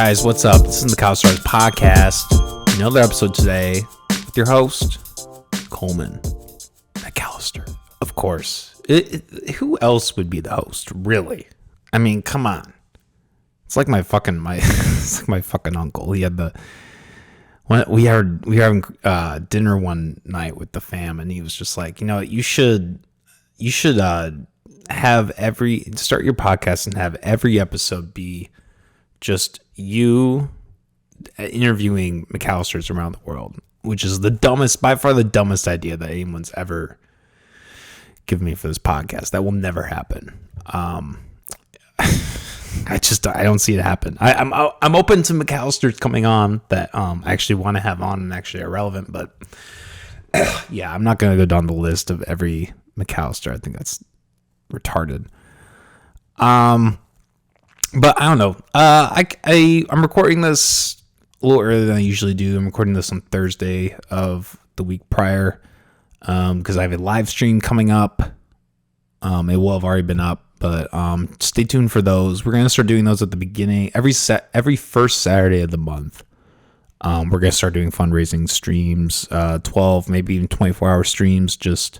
Guys, what's up? This is the Cow Stars Podcast. Another episode today with your host, Coleman McAllister. Of course. Who else would be the host, really? I mean, come on. It's like my fucking uncle. He had we were having dinner one night with the fam, and he was just like, you should have start your podcast and have every episode be just you interviewing McAllisters around the world, which is by far the dumbest idea that anyone's ever given me for this podcast. That will never happen. I don't see it happen. I'm open to McAllisters coming on that I actually want to have on and actually are relevant, but yeah, I'm not going to go down the list of every McAllister. I think that's retarded. But I don't know. I'm recording this a little earlier than I usually do. I'm recording this on Thursday of the week prior because I have a live stream coming up. It will have already been up, but stay tuned for those. We're going to start doing those at the beginning. Every first Saturday of the month. We're going to start doing fundraising streams, 12, maybe even 24-hour streams, just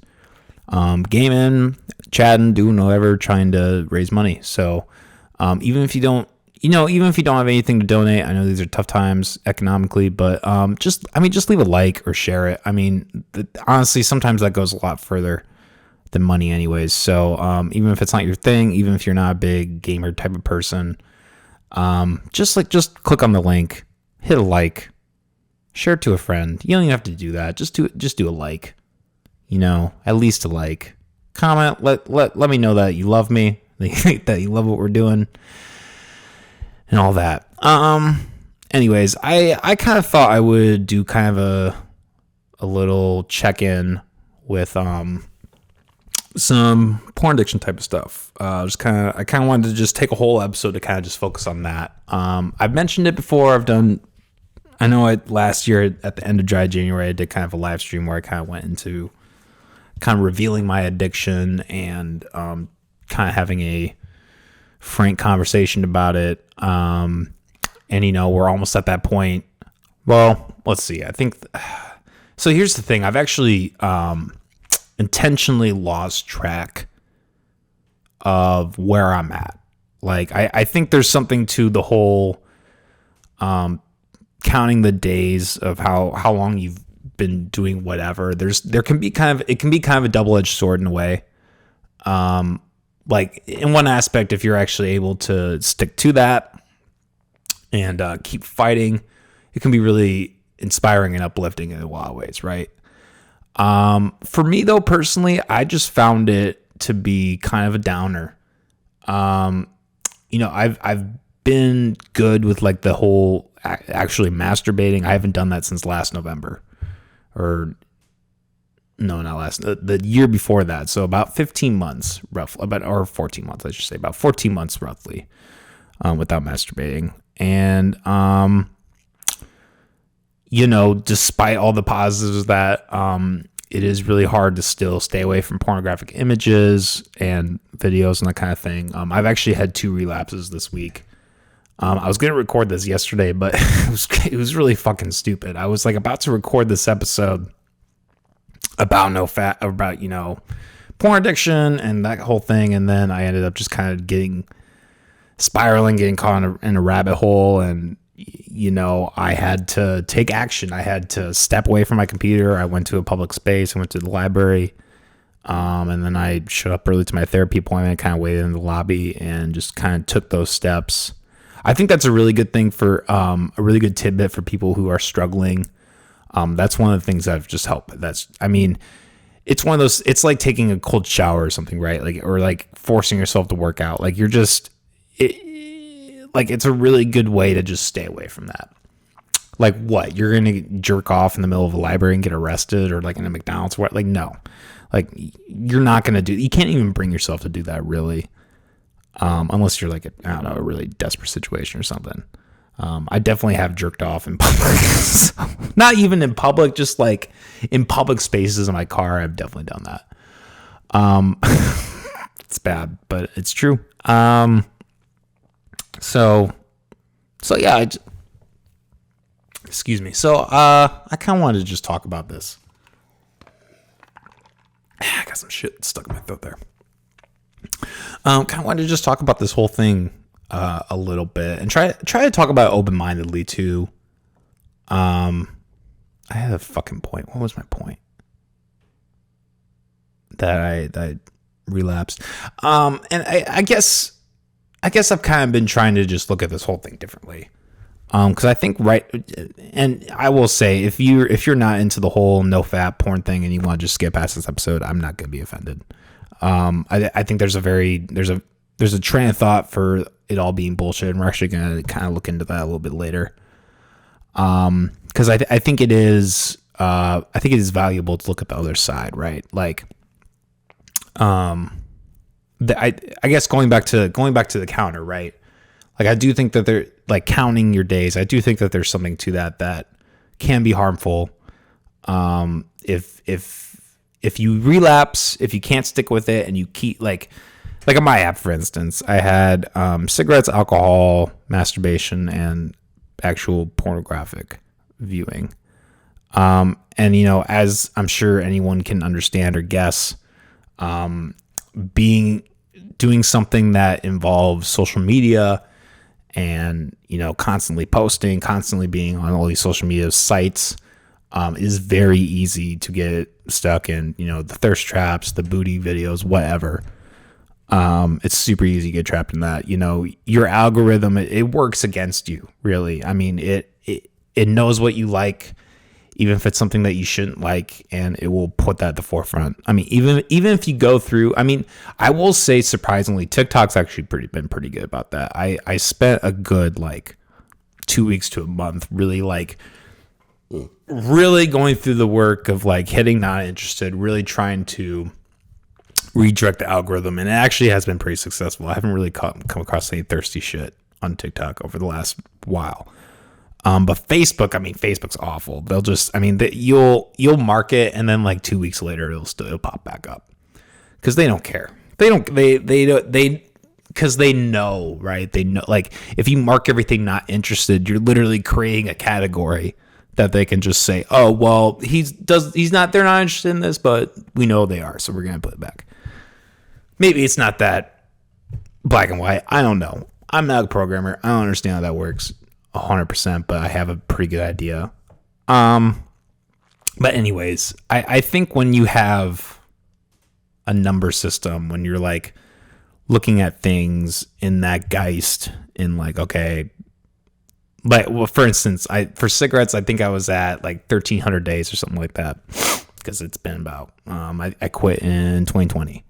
gaming, chatting, doing whatever, trying to raise money. So even if you don't have anything to donate, I know these are tough times economically, but just leave a like or share it. I mean, honestly, sometimes that goes a lot further than money anyways. So even if it's not your thing, even if you're not a big gamer type of person, just click on the link, hit a like, share it to a friend. You don't even have to do that. Just do a like, at least a like. Comment, let me know that you love me, that you love what we're doing and all that. Anyways, I kind of thought I would do kind of a little check-in with some porn addiction type of stuff. I kind of wanted to just take a whole episode to kind of just focus on that. I've mentioned it before. Last year at the end of dry January, I did kind of a live stream where I kind of went into kind of revealing my addiction and kind of having a frank conversation about it. And we're almost at that point. Well, let's see. I think so. Here's the thing. I've actually intentionally lost track of where I'm at. Like, I think there's something to the whole counting the days of how long you've been doing whatever. It can be kind of a double-edged sword in a way. Like, in one aspect, if you're actually able to stick to that and keep fighting, it can be really inspiring and uplifting in a lot of ways, right? For me, though, personally, I just found it to be kind of a downer. I've been good with like the whole actually masturbating. I haven't done that since last November, or no, not last, the year before that. So about 15 months, roughly, or 14 months, I should say, about 14 months roughly, without masturbating. And, despite all the positives that, it is really hard to still stay away from pornographic images and videos and that kind of thing. I've actually had 2 relapses this week. I was going to record this yesterday, but it was really fucking stupid. I was like about to record this episode about NoFap, about, porn addiction and that whole thing. And then I ended up just kind of getting caught in a rabbit hole. And, I had to take action. I had to step away from my computer. I went to a public space. I went to the library. And then I showed up early to my therapy appointment, kind of waited in the lobby and just kind of took those steps. I think that's a really good thing for a really good tidbit for people who are struggling. That's one of the things that have just helped. It's one of those, it's like taking a cold shower or something, right? Like, or like forcing yourself to work out. Like it's a really good way to just stay away from that. Like what? You're going to jerk off in the middle of a library and get arrested, or like in a McDonald's? What? Like, no, like you're not going to you can't even bring yourself to do that really. Unless you're like, a really desperate situation or something. I definitely have jerked off in public. So, not even in public, just like in public spaces in my car. I've definitely done that. It's bad, but it's true. So So yeah, excuse me. So I kind of wanted to just talk about this. I got some shit stuck in my throat there. Kind of wanted to just talk about this whole thing a little bit and try to talk about it open-mindedly too. I had a fucking point. What was my point? That I relapsed. And I guess I've kind of been trying to just look at this whole thing differently. Because I think and I will say, if you're not into the whole NoFap porn thing and you want to just skip past this episode, I'm not going to be offended. I think there's a train of thought for it all being bullshit, and we're actually going to kind of look into that a little bit later. Because I think it is valuable to look at the other side, right? Like, I guess going back to the counter, right? Like, I do think that they're like counting your days. I do think that there's something to that can be harmful. If you relapse, if you can't stick with it and you keep like on my app, for instance, I had cigarettes, alcohol, masturbation, and actual pornographic viewing. And as I'm sure anyone can understand or guess, doing something that involves social media and, constantly posting, constantly being on all these social media sites, is very easy to get stuck in, the thirst traps, the booty videos, whatever. It's super easy to get trapped in that. Your algorithm, it works against you, really. I mean, it knows what you like, even if it's something that you shouldn't like, and it will put that at the forefront. I mean, even if you go through, I will say, surprisingly, TikTok's actually been pretty good about that. I spent a good 2 weeks to a month really going through the work of hitting not interested, really trying to redirect the algorithm, and it actually has been pretty successful. I haven't really come across any thirsty shit on TikTok over the last while. But Facebook's awful. They'll just, you'll mark it, and then 2 weeks later it'll pop back up because they don't care. Because they know, right? They know, if you mark everything not interested, you're literally creating a category that they can just say, oh, well, they're not interested in this, but we know they are, so we're going to put it back. Maybe it's not that black and white. I don't know. I'm not a programmer. I don't understand how that works 100%, but I have a pretty good idea. But anyways, I think when you have a number system, when you're looking at things in that geist, in okay, for instance, for cigarettes, I think I was at 1,300 days or something like that, because it's been about, I quit in 2020,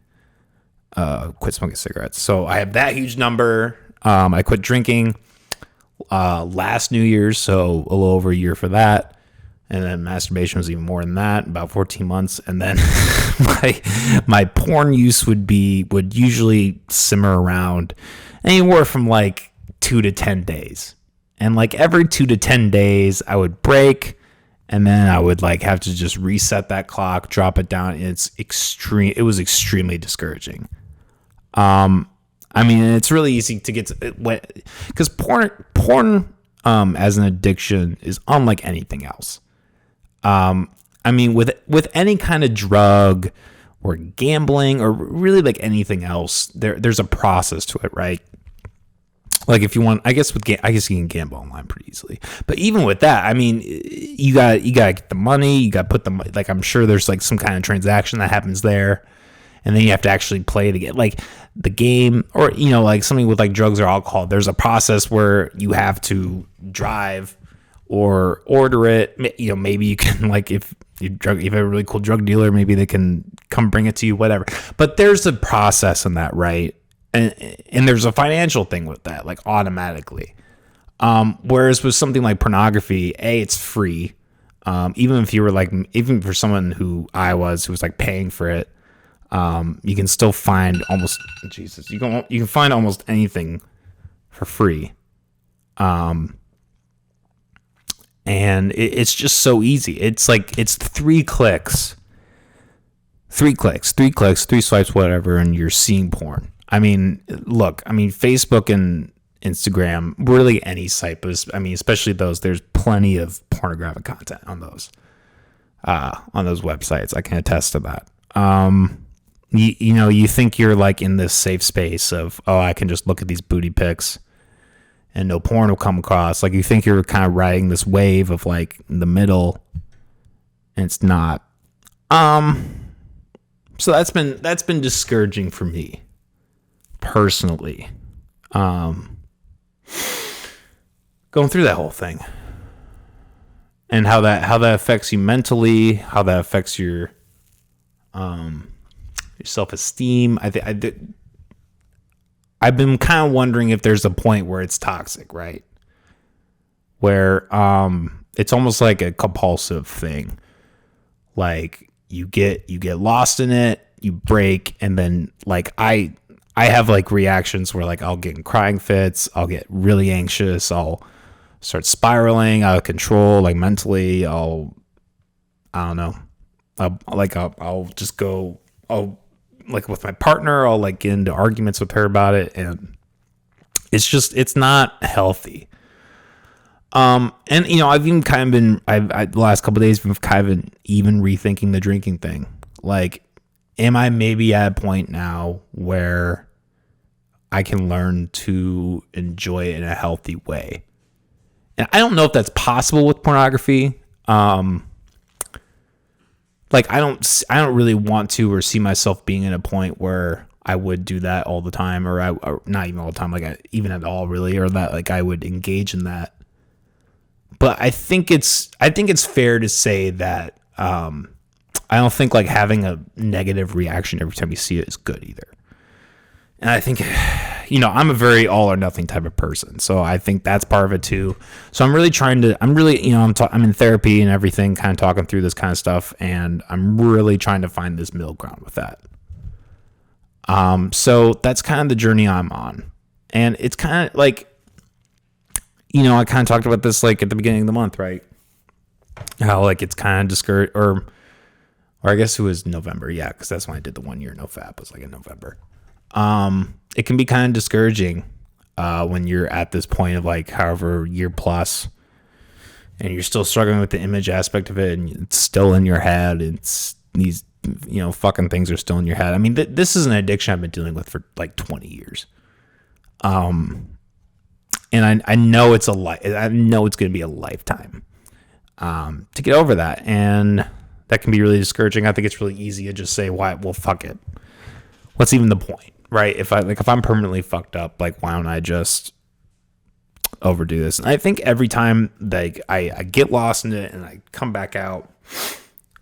quit smoking cigarettes. So I have that huge number. I quit drinking last New Year's, so a little over a year for that. And then masturbation was even more than that, about 14 months. And then my porn use would usually simmer around anywhere from 2 to 10 days. And every 2 to 10 days I would break, and then I would have to just reset that clock, drop it down. It was extremely discouraging. It's really easy to get to, because porn as an addiction is unlike anything else. With any kind of drug or gambling or really anything else, there's a process to it, right? If you want, I guess you can gamble online pretty easily. But even with that, you gotta get the money, you gotta put the, I'm sure there's some kind of transaction that happens there. And then you have to actually play the game, or, something with drugs or alcohol. There's a process where you have to drive or order it. Maybe you can, if you have a really cool drug dealer, maybe they can come bring it to you, whatever. But there's a process in that, right? And there's a financial thing with that, automatically. Whereas with something like pornography, it's free. Even if you were even for someone who was paying for it, you can still find you can find almost anything for free. And it's just so easy. It's it's 3 clicks, 3 swipes, whatever, and you're seeing porn. Look, Facebook Instagram, really any site, but I mean, especially those, there's plenty of pornographic content on those websites. I can attest to that. You think you're like in this safe space of, oh, I can just look at these booty pics and no porn will come across. Like, you think you're kind of riding this wave of like the middle, and it's not. So that's been discouraging for me personally. Going through that whole thing and how that affects you mentally, how that affects your self-esteem. I've been kind of wondering if there's a point where it's toxic, right? Where it's almost like a compulsive thing. Like you get lost in it, you break, and then like I have like reactions where like I'll get in crying fits, I'll get really anxious, I'll start spiraling out of control, like mentally. I don't know. I'll just go. Like with my partner, I'll like get into arguments with her about it, and it's not healthy. And I've even kind of been, the last couple of days, been kind of even rethinking the drinking thing. Like, am I maybe at a point now where I can learn to enjoy it in a healthy way? And I don't know if that's possible with pornography. Like, I don't really want to or see myself being in a point where I would do that all the time, or not even all the time, like even at all really, or that like I would engage in that. But I think it's fair to say that I don't think like having a negative reaction every time you see it is good either. And I think, I'm a very all or nothing type of person. So I think that's part of it too. So I'm really I'm in therapy and everything, kind of talking through this kind of stuff. And I'm really trying to find this middle ground with that. So that's kind of the journey I'm on. And it's kind of like, I kind of talked about this like at the beginning of the month, right? How like it's kind of discouraged, or I guess it was November. Yeah. Cause that's when I did the 1 year NoFap, was like in November. It can be kind of discouraging when you're at this point of like however year plus, and you're still struggling with the image aspect of it, and it's still in your head. It's these fucking things are still in your head. I mean, this is an addiction I've been dealing with for like 20 years. And I know it's I know it's going to be a lifetime to get over that, and that can be really discouraging. I think it's really easy to just say, "Why? Well, fuck it. What's even the point?" Right? If I'm permanently fucked up, like, why don't I just overdo this? And I think every time like I get lost in it and I come back out,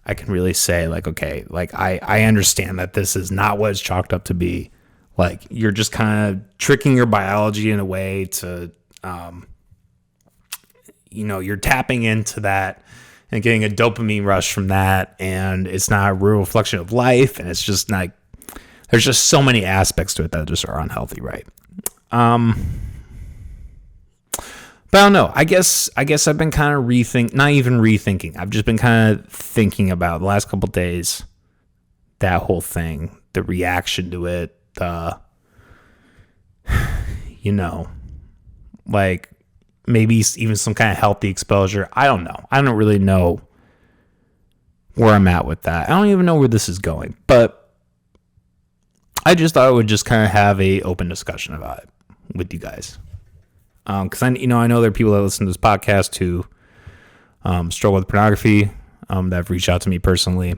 I can really say like, okay, like I understand that this is not what it's chalked up to be. Like, you're just kind of tricking your biology in a way to, you're tapping into that and getting a dopamine rush from that. And it's not a real reflection of life. And it's just not, there's just so many aspects to it that just are unhealthy, right? But I don't know. I guess I've been kind of not even rethinking. I've just been kind of thinking about the last couple of days, that whole thing, the reaction to it, like maybe even some kind of healthy exposure. I don't know. I don't really know where I'm at with that. I don't even know where this is going, but I just thought I would just kind of have a open discussion about it with you guys. Cause I know there are people that listen to this podcast who, struggle with pornography, that have reached out to me personally.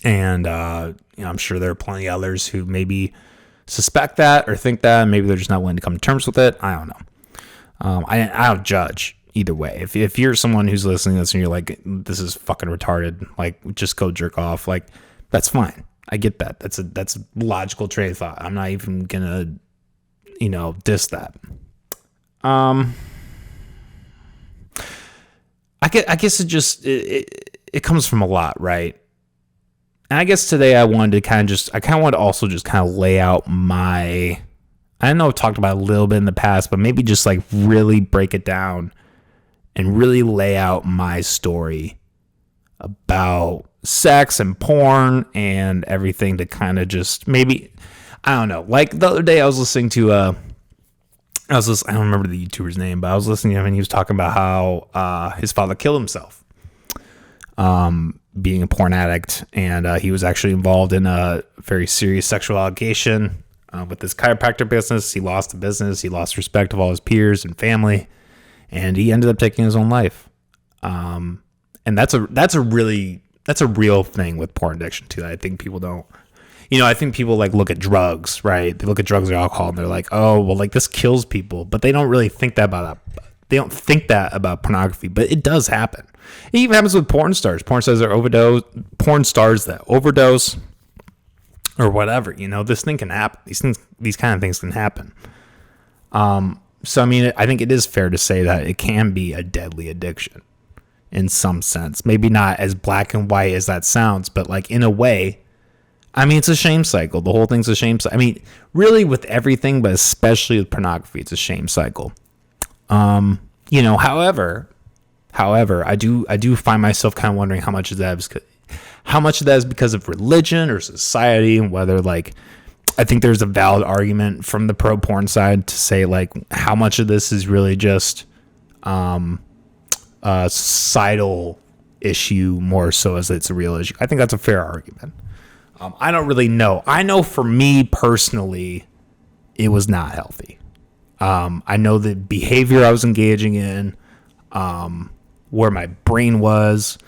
And, I'm sure there are plenty of others who maybe suspect that or think that, and maybe they're just not willing to come to terms with it. I don't know. I don't judge either way. If you're someone who's listening to this and you're like, this is fucking retarded, like, just go jerk off, like, that's fine. I get that. That's a logical train of thought. I'm not even gonna, diss that. I guess it comes from a lot, right? And I guess today I wanted to also just lay out I know I've talked about it a little bit in the past, but maybe just like really break it down and really lay out my story about sex and porn and everything, to kind of just maybe, I don't know, like the other day I was listening to I don't remember the YouTuber's name, but I was listening to him and he was talking about how his father killed himself, being a porn addict, and he was actually involved in a very serious sexual allegation with this chiropractor business. He lost the business, he lost respect of all his peers and family, and he ended up taking his own life. And that's a real thing with porn addiction too. I think people don't. I think people like look at drugs, right? They look at drugs or alcohol and they're like, oh, well, like this kills people, but they don't really think that about that. They don't think that about pornography, but it does happen. It even happens with porn stars. Porn stars that overdose or whatever. This thing can happen. These kind of things can happen. So I mean, I think it is fair to say that it can be a deadly addiction in some sense. Maybe not as black and white as that sounds, but like in a way. I mean, it's a shame cycle. The whole thing's a shame cycle. I mean, really with everything, but especially with pornography, it's a shame cycle. However, I do find myself kind of wondering how much of that is because of religion or society, and whether like, I think there's a valid argument from the pro porn side to say like how much of this is really just a societal issue more so as it's a real issue. I think that's a fair argument. I don't really know. I know for me personally, it was not healthy. I know the behavior I was engaging in, where my brain was,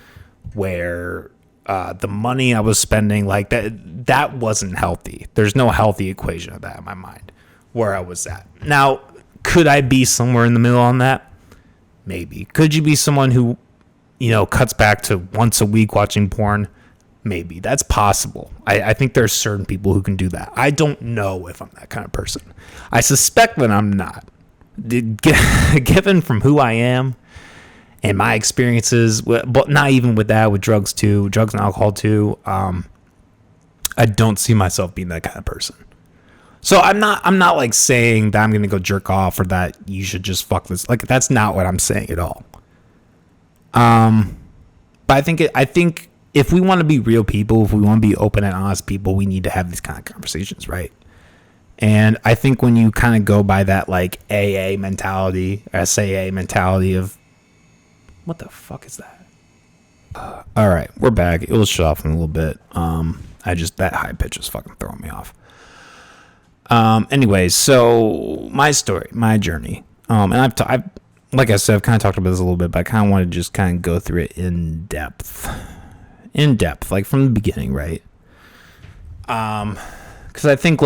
where the money I was spending, like that wasn't healthy. There's no healthy equation of that in my mind, where I was at. Now, could I be somewhere in the middle on that? Maybe. Could you be someone who, cuts back to once a week watching porn? Maybe. That's possible. I think there's certain people who can do that. I don't know if I'm that kind of person. I suspect that I'm not. Given from who I am and my experiences, but not even with that, with drugs and alcohol too, I don't see myself being that kind of person. So I'm not like saying that I'm going to go jerk off or that you should just fuck this. Like, that's not what I'm saying at all. But I think if we want to be real people, if we want to be open and honest people, we need to have these kind of conversations, right? And I think when you kind of go by that like AA mentality, SAA mentality of, what the fuck is that? All right, we're back. It will shut off in a little bit. That high pitch is fucking throwing me off. Anyways, so my story, my journey, and I've like I said, I've kind of talked about this a little bit, but I kind of want to just kind of go through it in depth, like from the beginning, right? Because I think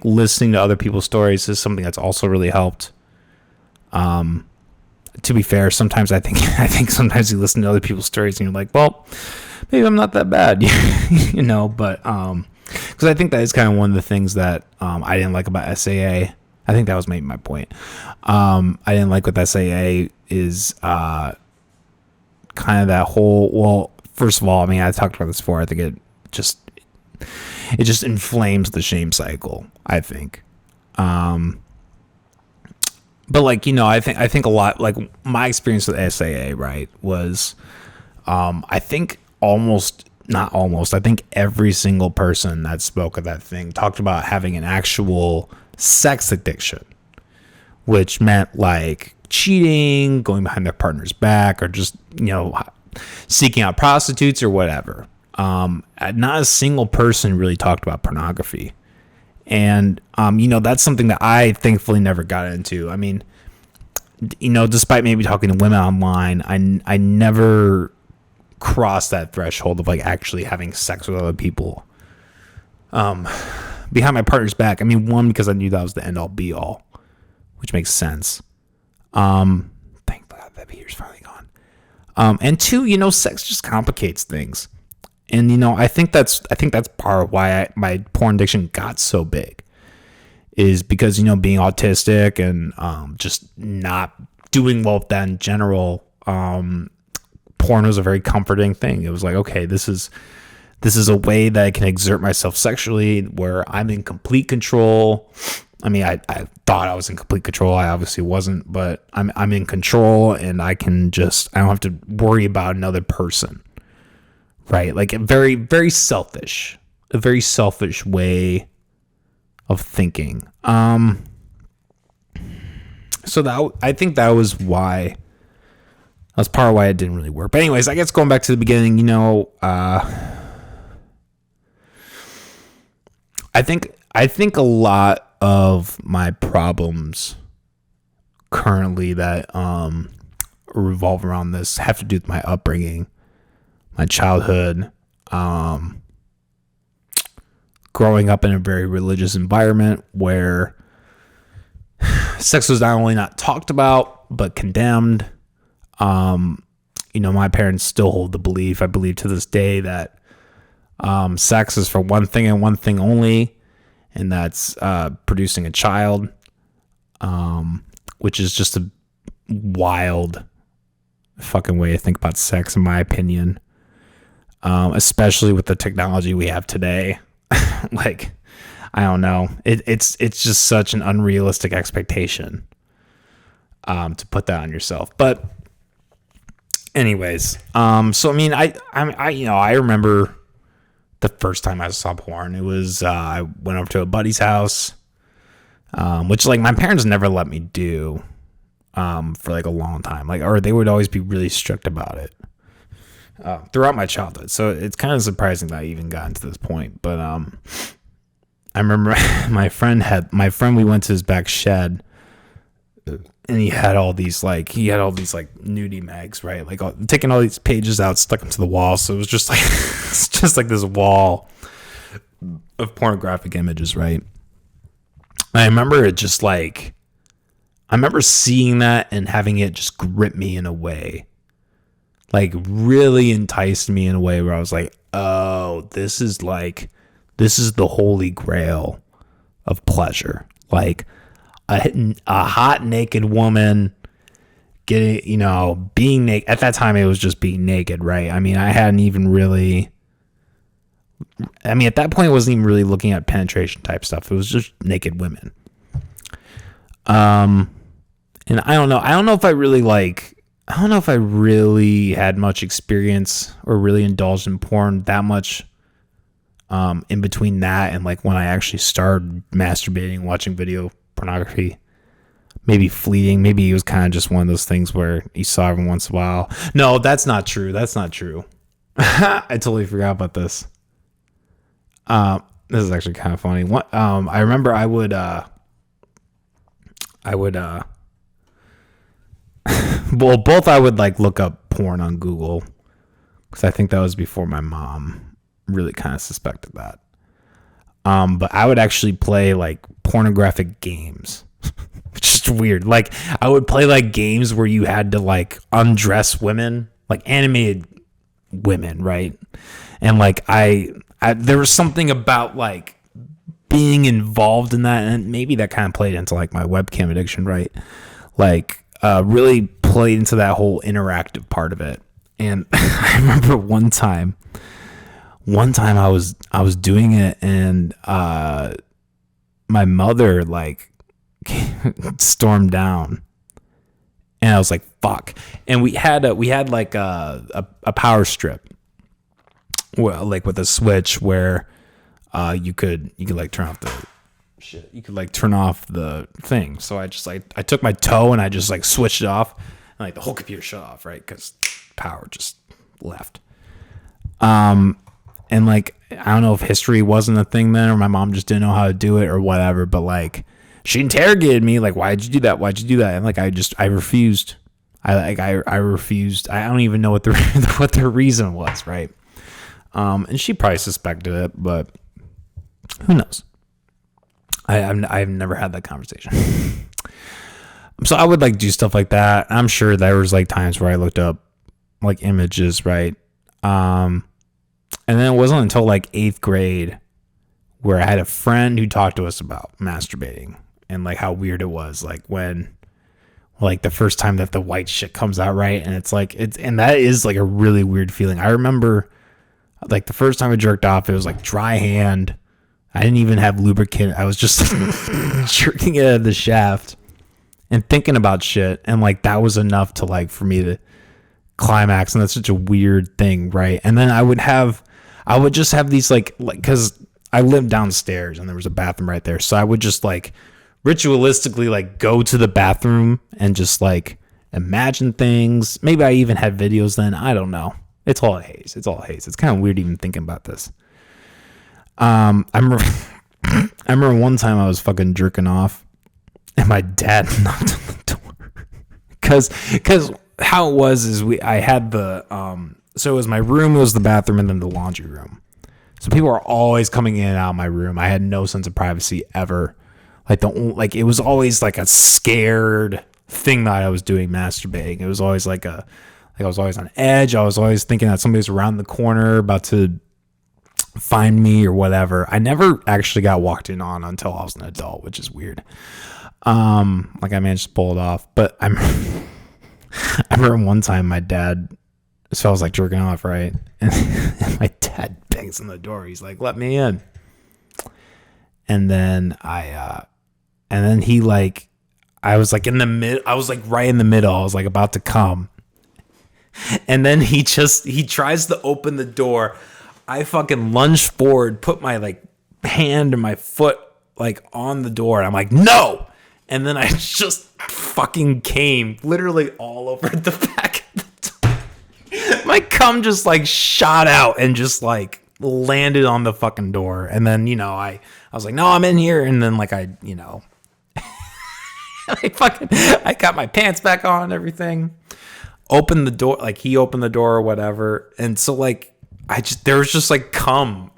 listening to other people's stories is something that's also really helped. To be fair, sometimes I think sometimes you listen to other people's stories and you're like, well, maybe I'm not that bad, but because I think that is kind of one of the things that I didn't like about SAA. I think that was maybe my point. I didn't like with SAA is kind of that whole, well, first of all, I mean, I talked about this before. I think it just inflames the shame cycle, I think. But like, I think a lot, like my experience with SAA, right, was I think I think every single person that spoke of that thing talked about having an actual sex addiction, which meant like cheating, going behind their partner's back, or just, seeking out prostitutes or whatever. Not a single person really talked about pornography. And, that's something that I thankfully never got into. I mean, despite maybe talking to women online, I never crossed that threshold of like actually having sex with other people behind my partner's back. I mean, one, because I knew that was the end all be all, which makes sense. Thank God that behavior's finally gone. And two, sex just complicates things. And, I think that's part of why my porn addiction got so big, is because, being autistic and just not doing well with that in general, porn was a very comforting thing. It was like, okay, this is a way that I can exert myself sexually where I'm in complete control. I mean, I thought I was in complete control. I obviously wasn't, but I'm in control, and I don't have to worry about another person. Right? Like a very, very selfish way of thinking. So I think that was why. That's part of why it didn't really work. But anyways, I guess going back to the beginning, I think a lot of my problems currently that revolve around this have to do with my upbringing, my childhood, growing up in a very religious environment where sex was not only not talked about but condemned. My parents still hold the belief, I believe to this day, that sex is for one thing and one thing only, and that's producing a child, which is just a wild fucking way to think about sex, in my opinion, especially with the technology we have today. Like, I don't know, it's just such an unrealistic expectation to put that on yourself. But anyways, so I mean, I remember the first time I saw porn. It was I went over to a buddy's house, which like my parents never let me do for like a long time, or they would always be really strict about it throughout my childhood. So it's kind of surprising that I even got into this point. But I remember my friend, we went to his back shed, and he had all these nudie mags, right? Like taking all these pages out, stuck them to the wall. So it was just like it's just like this wall of pornographic images, right? And I remember it just like, I remember seeing that and having it just grip me in a way, like really enticed me in a way where I was like, oh, this is the holy grail of pleasure. Like a hot naked woman getting, being naked. At that time, it was just being naked, right? I mean, at that point, I wasn't even really looking at penetration type stuff. It was just naked women. And I don't know if I really had much experience or really indulged in porn that much in between that and like when I actually started masturbating, watching video pornography. Maybe fleeting. Maybe it was kind of just one of those things where you saw every once in a while. No, that's not true. I totally forgot about this. This is actually kind of funny. I remember I would well, both I would like look up porn on Google, because I think that was before my mom really kind of suspected that. But I would actually play like pornographic games, which is weird. Like I would play like games where you had to like undress women, like animated women, right? And like I there was something about like being involved in that, and maybe that kind of played into like my webcam addiction, right? Like really played into that whole interactive part of it. And I remember one time I was doing it, and my mother like stormed down, and I was like, fuck. And we had like a power strip, well, like with a switch where you could like turn off the shit. You could like turn off the thing. So I just like, I took my toe and I just like switched it off, and like the whole computer shut off, right? Because power just left. And like, I don't know if history wasn't a thing then, or my mom just didn't know how to do it or whatever, but like she interrogated me like, why'd you do that? And like, I refused. I refused. I don't even know what the reason was, right? And she probably suspected it, but who knows? I've never had that conversation. So I would like do stuff like that. I'm sure there was like times where I looked up like images, right? And then it wasn't until like 8th grade where I had a friend who talked to us about masturbating and like how weird it was, like when like the first time that the white shit comes out, right? And it's like and that is like a really weird feeling. I remember like the first time I jerked off, it was like dry hand. I didn't even have lubricant. I was just jerking it at the shaft and thinking about shit, and like that was enough to like for me to climax. And that's such a weird thing, right? And then I would just have these like because I lived downstairs and there was a bathroom right there, so I would just like ritualistically like go to the bathroom and just like imagine things. Maybe I even had videos then. I don't know. It's all a haze. It's kind of weird even thinking about this. I remember one time I was fucking jerking off and my dad knocked on the door. Cause how it was is I had the, so it was my room, it was the bathroom, and then the laundry room. So people were always coming in and out of my room. I had no sense of privacy ever. Like it was always like a scared thing that I was doing, masturbating. It was always I was always on edge. I was always thinking that somebody was around the corner about to find me or whatever. I never actually got walked in on until I was an adult, which is weird. Like I managed to pull it off, but I remember one time my dad, so I was like jerking off, right? And my dad bangs on the door. He's like, "Let me in." And then he like, I was like in the mid, I was like right in the middle. I was like about to come. And then he tries to open the door. I fucking lunged forward, put my like hand and my foot like on the door. And I'm like, "No." And then I just fucking came literally all over the back of the door. My cum just like shot out and just like landed on the fucking door. And then, I was like, "No, I'm in here." And then like I got my pants back on and everything. Opened the door, like he opened the door or whatever. And so like there was just like cum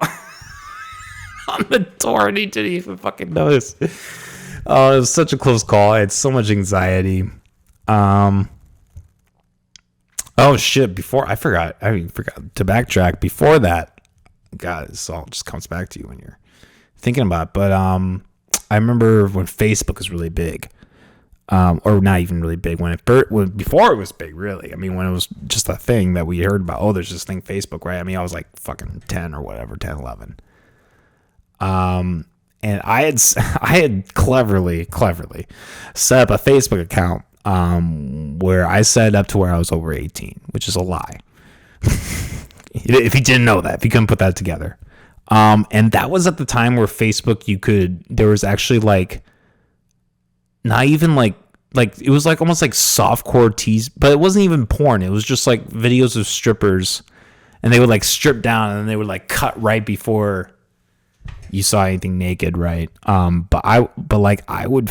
on the door and he didn't even fucking notice. Oh, it was such a close call. I had so much anxiety. Oh shit! I forgot to backtrack. Before that, God, this all just comes back to you when you're thinking about it. But I remember when Facebook was really big, or not even really big. Before it was big, really. I mean, when it was just a thing that we heard about. Oh, there's this thing, Facebook, right? I mean, I was like fucking 10 or whatever, 10, 11. And I had cleverly set up a Facebook account where I set it up to where I was over 18, which is a lie. If you didn't know that, if you couldn't put that together. And that was at the time where Facebook, there was actually like, not even like it was like almost like softcore tease, but it wasn't even porn. It was just like videos of strippers and they would like strip down and then they would like cut right before you saw anything naked, right? But I would,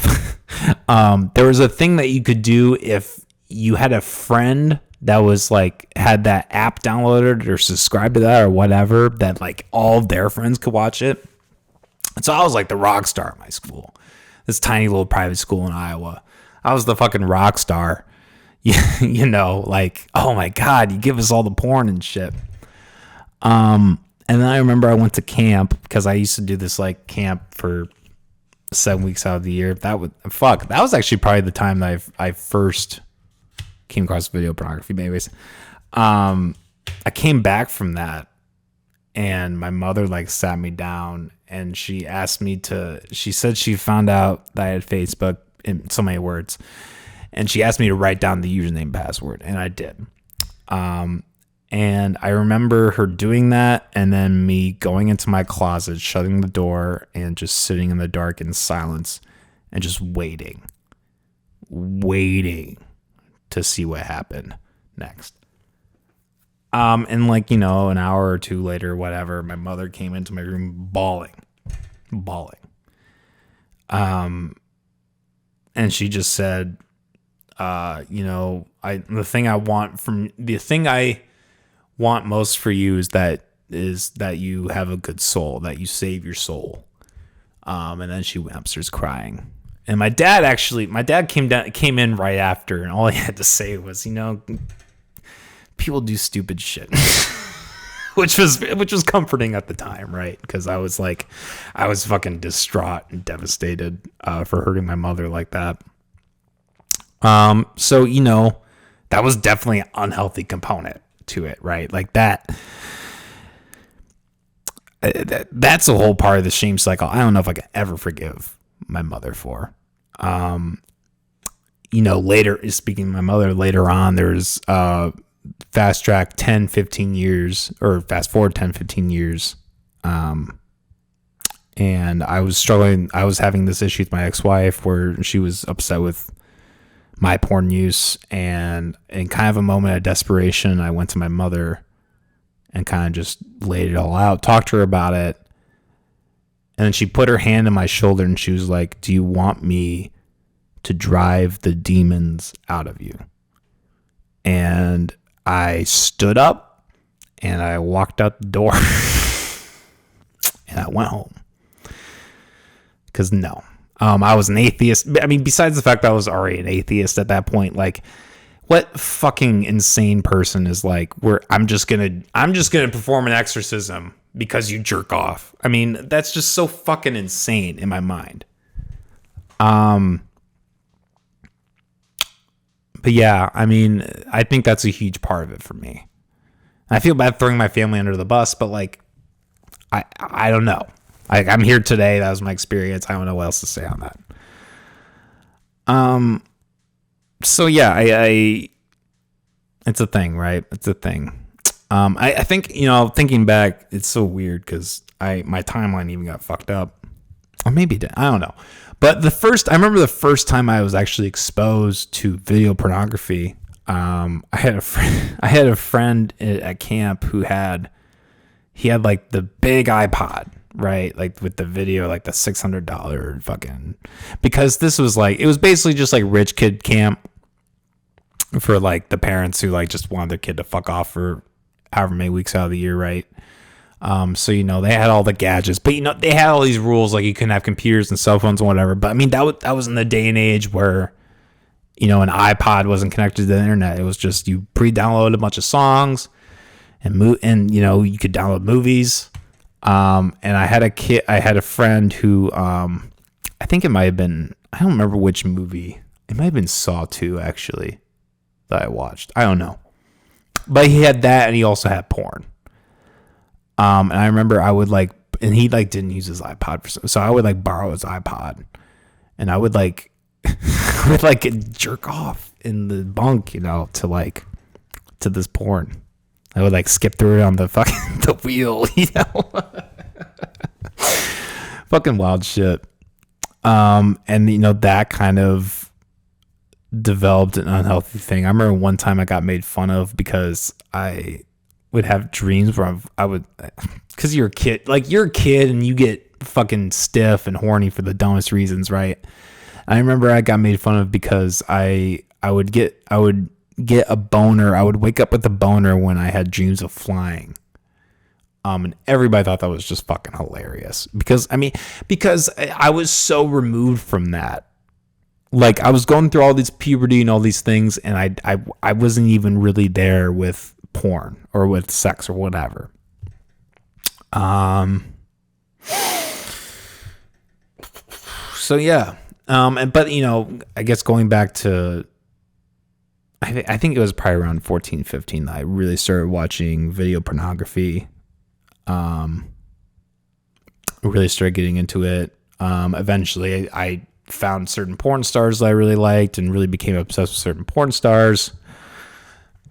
there was a thing that you could do if you had a friend that was like, had that app downloaded or subscribed to that or whatever, that like all of their friends could watch it. And so I was like the rock star at my school, this tiny little private school in Iowa. I was the fucking rock star, like, oh my God, you give us all the porn and shit. And then I remember I went to camp because I used to do this like camp for 7 weeks out of the year. That was actually probably the time that I first came across video pornography. But anyways, I came back from that and my mother like sat me down and she asked me she said she found out that I had Facebook in so many words. And she asked me to write down the username and password. And I did. And I remember her doing that and then me going into my closet, shutting the door and just sitting in the dark in silence and just waiting to see what happened next. And like, an hour or two later, whatever, my mother came into my room bawling. And she just said, the thing I want most for you is that you have a good soul, that you save your soul. And then she went upstairs crying. And my dad came in right after, and all he had to say was, people do stupid shit. which was comforting at the time, right? Because I was fucking distraught and devastated for hurting my mother like that. So that was definitely an unhealthy component to it, right? Like that's a whole part of the shame cycle. I don't know if I can ever forgive my mother for. Later, speaking of my mother, later on, there's fast track 10, 15 years, or fast forward 10, 15 years. and I was struggling. I was having this issue with my ex-wife where she was upset with my porn use, and in kind of a moment of desperation, I went to my mother and kind of just laid it all out, talked to her about it. And then she put her hand on my shoulder and she was like, "Do you want me to drive the demons out of you?" And I stood up and I walked out the door and I went home. Because no, I was an atheist. I mean, besides the fact that I was already an atheist at that point, like, what fucking insane person is like, where I'm just gonna perform an exorcism because you jerk off? I mean, that's just so fucking insane in my mind. But yeah, I mean, I think that's a huge part of it for me. I feel bad throwing my family under the bus, but like, I don't know. I'm here today. That was my experience. I don't know what else to say on that. So yeah, I it's a thing, right? It's a thing. I think, thinking back, it's so weird because my timeline even got fucked up, or maybe it didn't. I don't know. But I remember the first time I was actually exposed to video pornography. I had a friend at camp who had like the big iPod, right? Like with the video, like the $600 fucking, because this was like, it was basically just like rich kid camp for like the parents who like just wanted their kid to fuck off for however many weeks out of the year, right? So they had all the gadgets, but they had all these rules, like you couldn't have computers and cell phones and whatever. But I mean, that was in the day and age where an iPod wasn't connected to the internet. It was just you pre-download a bunch of songs and you could download movies. And I had a friend who I think it might have been, I don't remember which movie. It might have been Saw 2 actually that I watched. I don't know. But he had that and he also had porn. And I remember I would like, and he like didn't use his iPod so I would like borrow his iPod and I would like jerk off in the bunk, to this porn. I would like skip through it on the fucking the wheel, fucking wild shit. And that kind of developed an unhealthy thing. I remember one time I got made fun of because I would have dreams where I would, because you're a kid and you get fucking stiff and horny for the dumbest reasons, right? I remember I got made fun of because I would get a boner. I would wake up with a boner when I had dreams of flying. And everybody thought that was just fucking hilarious because I was so removed from that. Like I was going through all this puberty and all these things, and I wasn't even really there with porn or with sex or whatever. So yeah. But I guess going back to, I think it was probably around 14, 15 that I really started watching video pornography. Really started getting into it. Eventually I found certain porn stars that I really liked and really became obsessed with certain porn stars.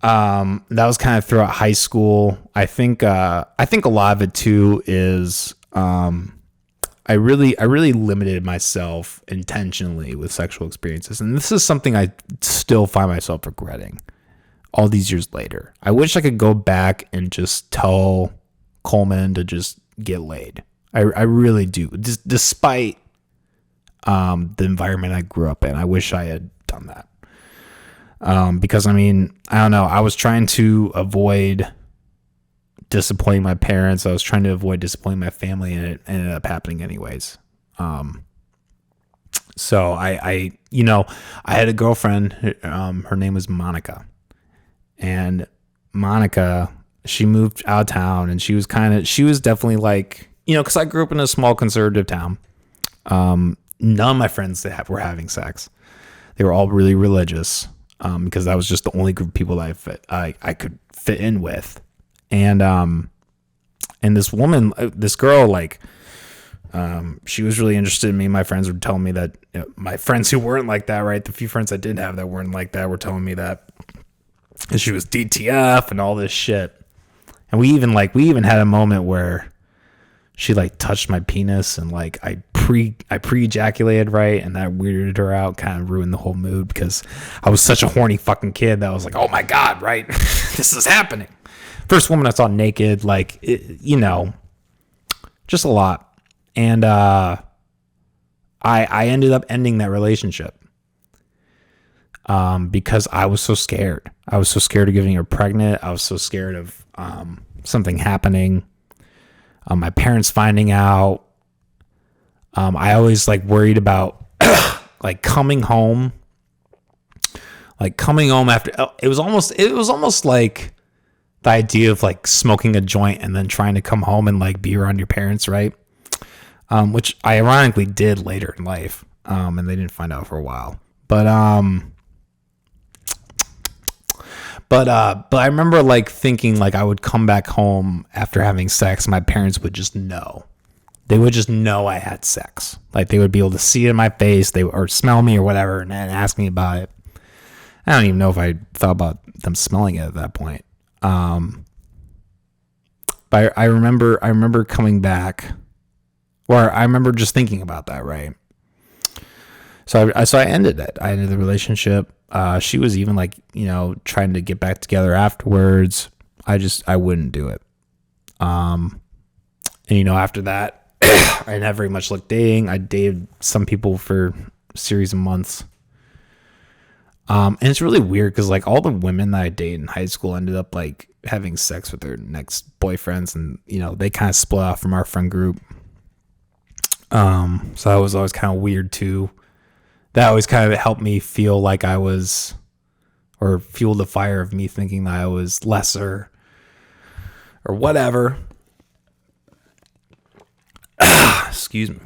That was kind of throughout high school. I think a lot of it too is, I really limited myself intentionally with sexual experiences. And this is something I still find myself regretting all these years later. I wish I could go back and just tell Coleman to just get laid. I really do. Despite the environment I grew up in, I wish I had done that. Because I don't know. I was trying to avoid disappointing my parents. I was trying to avoid disappointing my family, and it ended up happening anyways. So I had a girlfriend. Her name was Monica, and Monica, she moved out of town, and she was definitely like, because I grew up in a small conservative town. None of my friends that were having sex. They were all really religious, because that was just the only group of people that I could fit in with. And this woman, this girl, like, she was really interested in me. My friends were telling me that, my friends who weren't like that, right? The few friends I did have that weren't like that were telling me that she was DTF and all this shit. And we even had a moment where she like touched my penis and like I pre-ejaculated, right? And that weirded her out, kind of ruined the whole mood because I was such a horny fucking kid that I was like, oh my God, right? This is happening. First woman I saw naked, like, just a lot. And I ended up ending that relationship because I was so scared. I was so scared of getting her pregnant. I was so scared of something happening. My parents finding out. I always like worried about like coming home after. It was almost like the idea of like smoking a joint and then trying to come home and like be around your parents, right? Which I ironically did later in life, and they didn't find out for a while. But I remember like thinking like I would come back home after having sex. My parents would just know. They would just know I had sex. Like they would be able to see it in my face, or smell me or whatever, and ask me about it. I don't even know if I thought about them smelling it at that point. But I remember coming back, or I remember just thinking about that, right? So I ended it. I ended the relationship. She was even like, trying to get back together afterwards. I wouldn't do it. And after that, I never very much looked dating. I dated some people for a series of months. And it's really weird because like all the women that I dated in high school ended up like having sex with their next boyfriends, and they kind of split off from our friend group. So that was always kind of weird too. That always kind of helped me feel like I was, or fueled the fire of me thinking that I was lesser or whatever. Excuse me.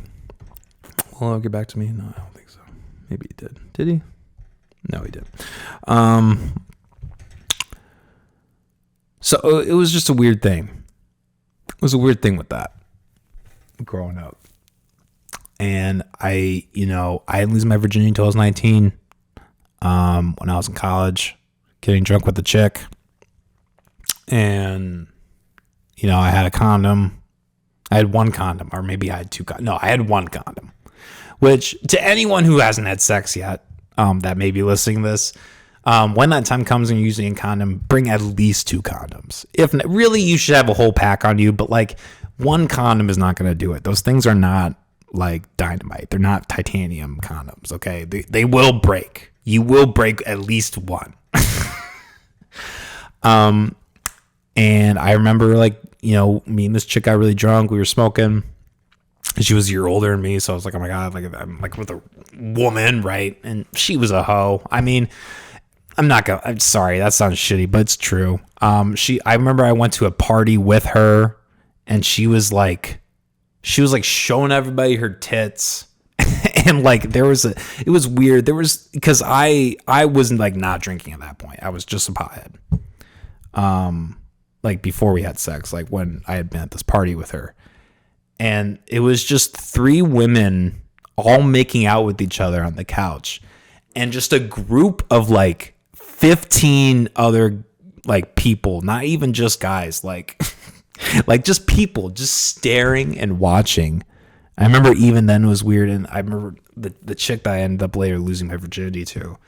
Will he get back to me? No, I don't think so. Maybe he did. Did he? No, he didn't. So it was just a weird thing. It was a weird thing with that growing up. And I didn't lose my virginity until I was 19. When I was in college, getting drunk with a chick. And, I had a condom. I had one condom, or maybe I had two. No, I had one condom. Which, to anyone who hasn't had sex yet, that may be listening to this, when that time comes and you're using a condom, bring at least two condoms. If really, you should have a whole pack on you, but like one condom is not going to do it. Those things are not like dynamite. They're not titanium condoms. Okay, they will break. You will break at least one. And I remember like me and this chick got really drunk. We were smoking. She was a year older than me, so I was like, oh my God, like I'm like with a woman, right? And she was a hoe. I mean, I'm sorry, that sounds shitty, but it's true. I remember I went to a party with her, and she was like showing everybody her tits. And like it was weird. Because I wasn't like not drinking at that point. I was just a pothead. Like before we had sex, like when I had been at this party with her. And it was just three women all making out with each other on the couch, and just a group of like 15 other like people, not even just guys, like like just people just staring and watching. I remember even then it was weird. And I remember the chick that I ended up later losing my virginity to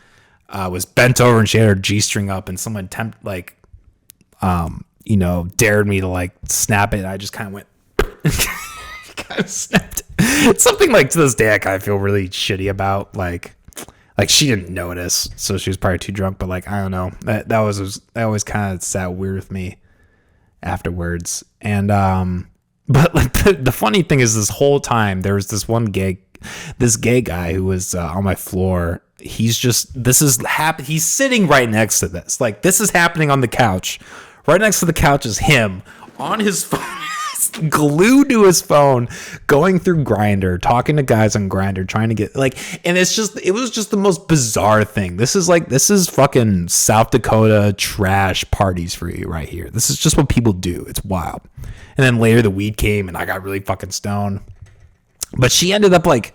was bent over, and she had her G-string up, and someone dared me to like snap it. And I just kind of went kind of snapped. It's something like to this day I kind of feel really shitty about. Like she didn't notice, so she was probably too drunk. But like I don't know, that always kind of sat weird with me afterwards. And but like the funny thing is, this whole time there was this gay guy who was on my floor. He's sitting right next to this. Like this is happening on the couch. Right next to the couch is him on his phone, glued to his phone, going through Grindr, talking to guys on Grindr, trying to get like, and it was just the most bizarre thing. This is fucking South Dakota trash parties for you right here. This is just what people do. It's wild. And then later the weed came, and I got really fucking stoned. But she ended up like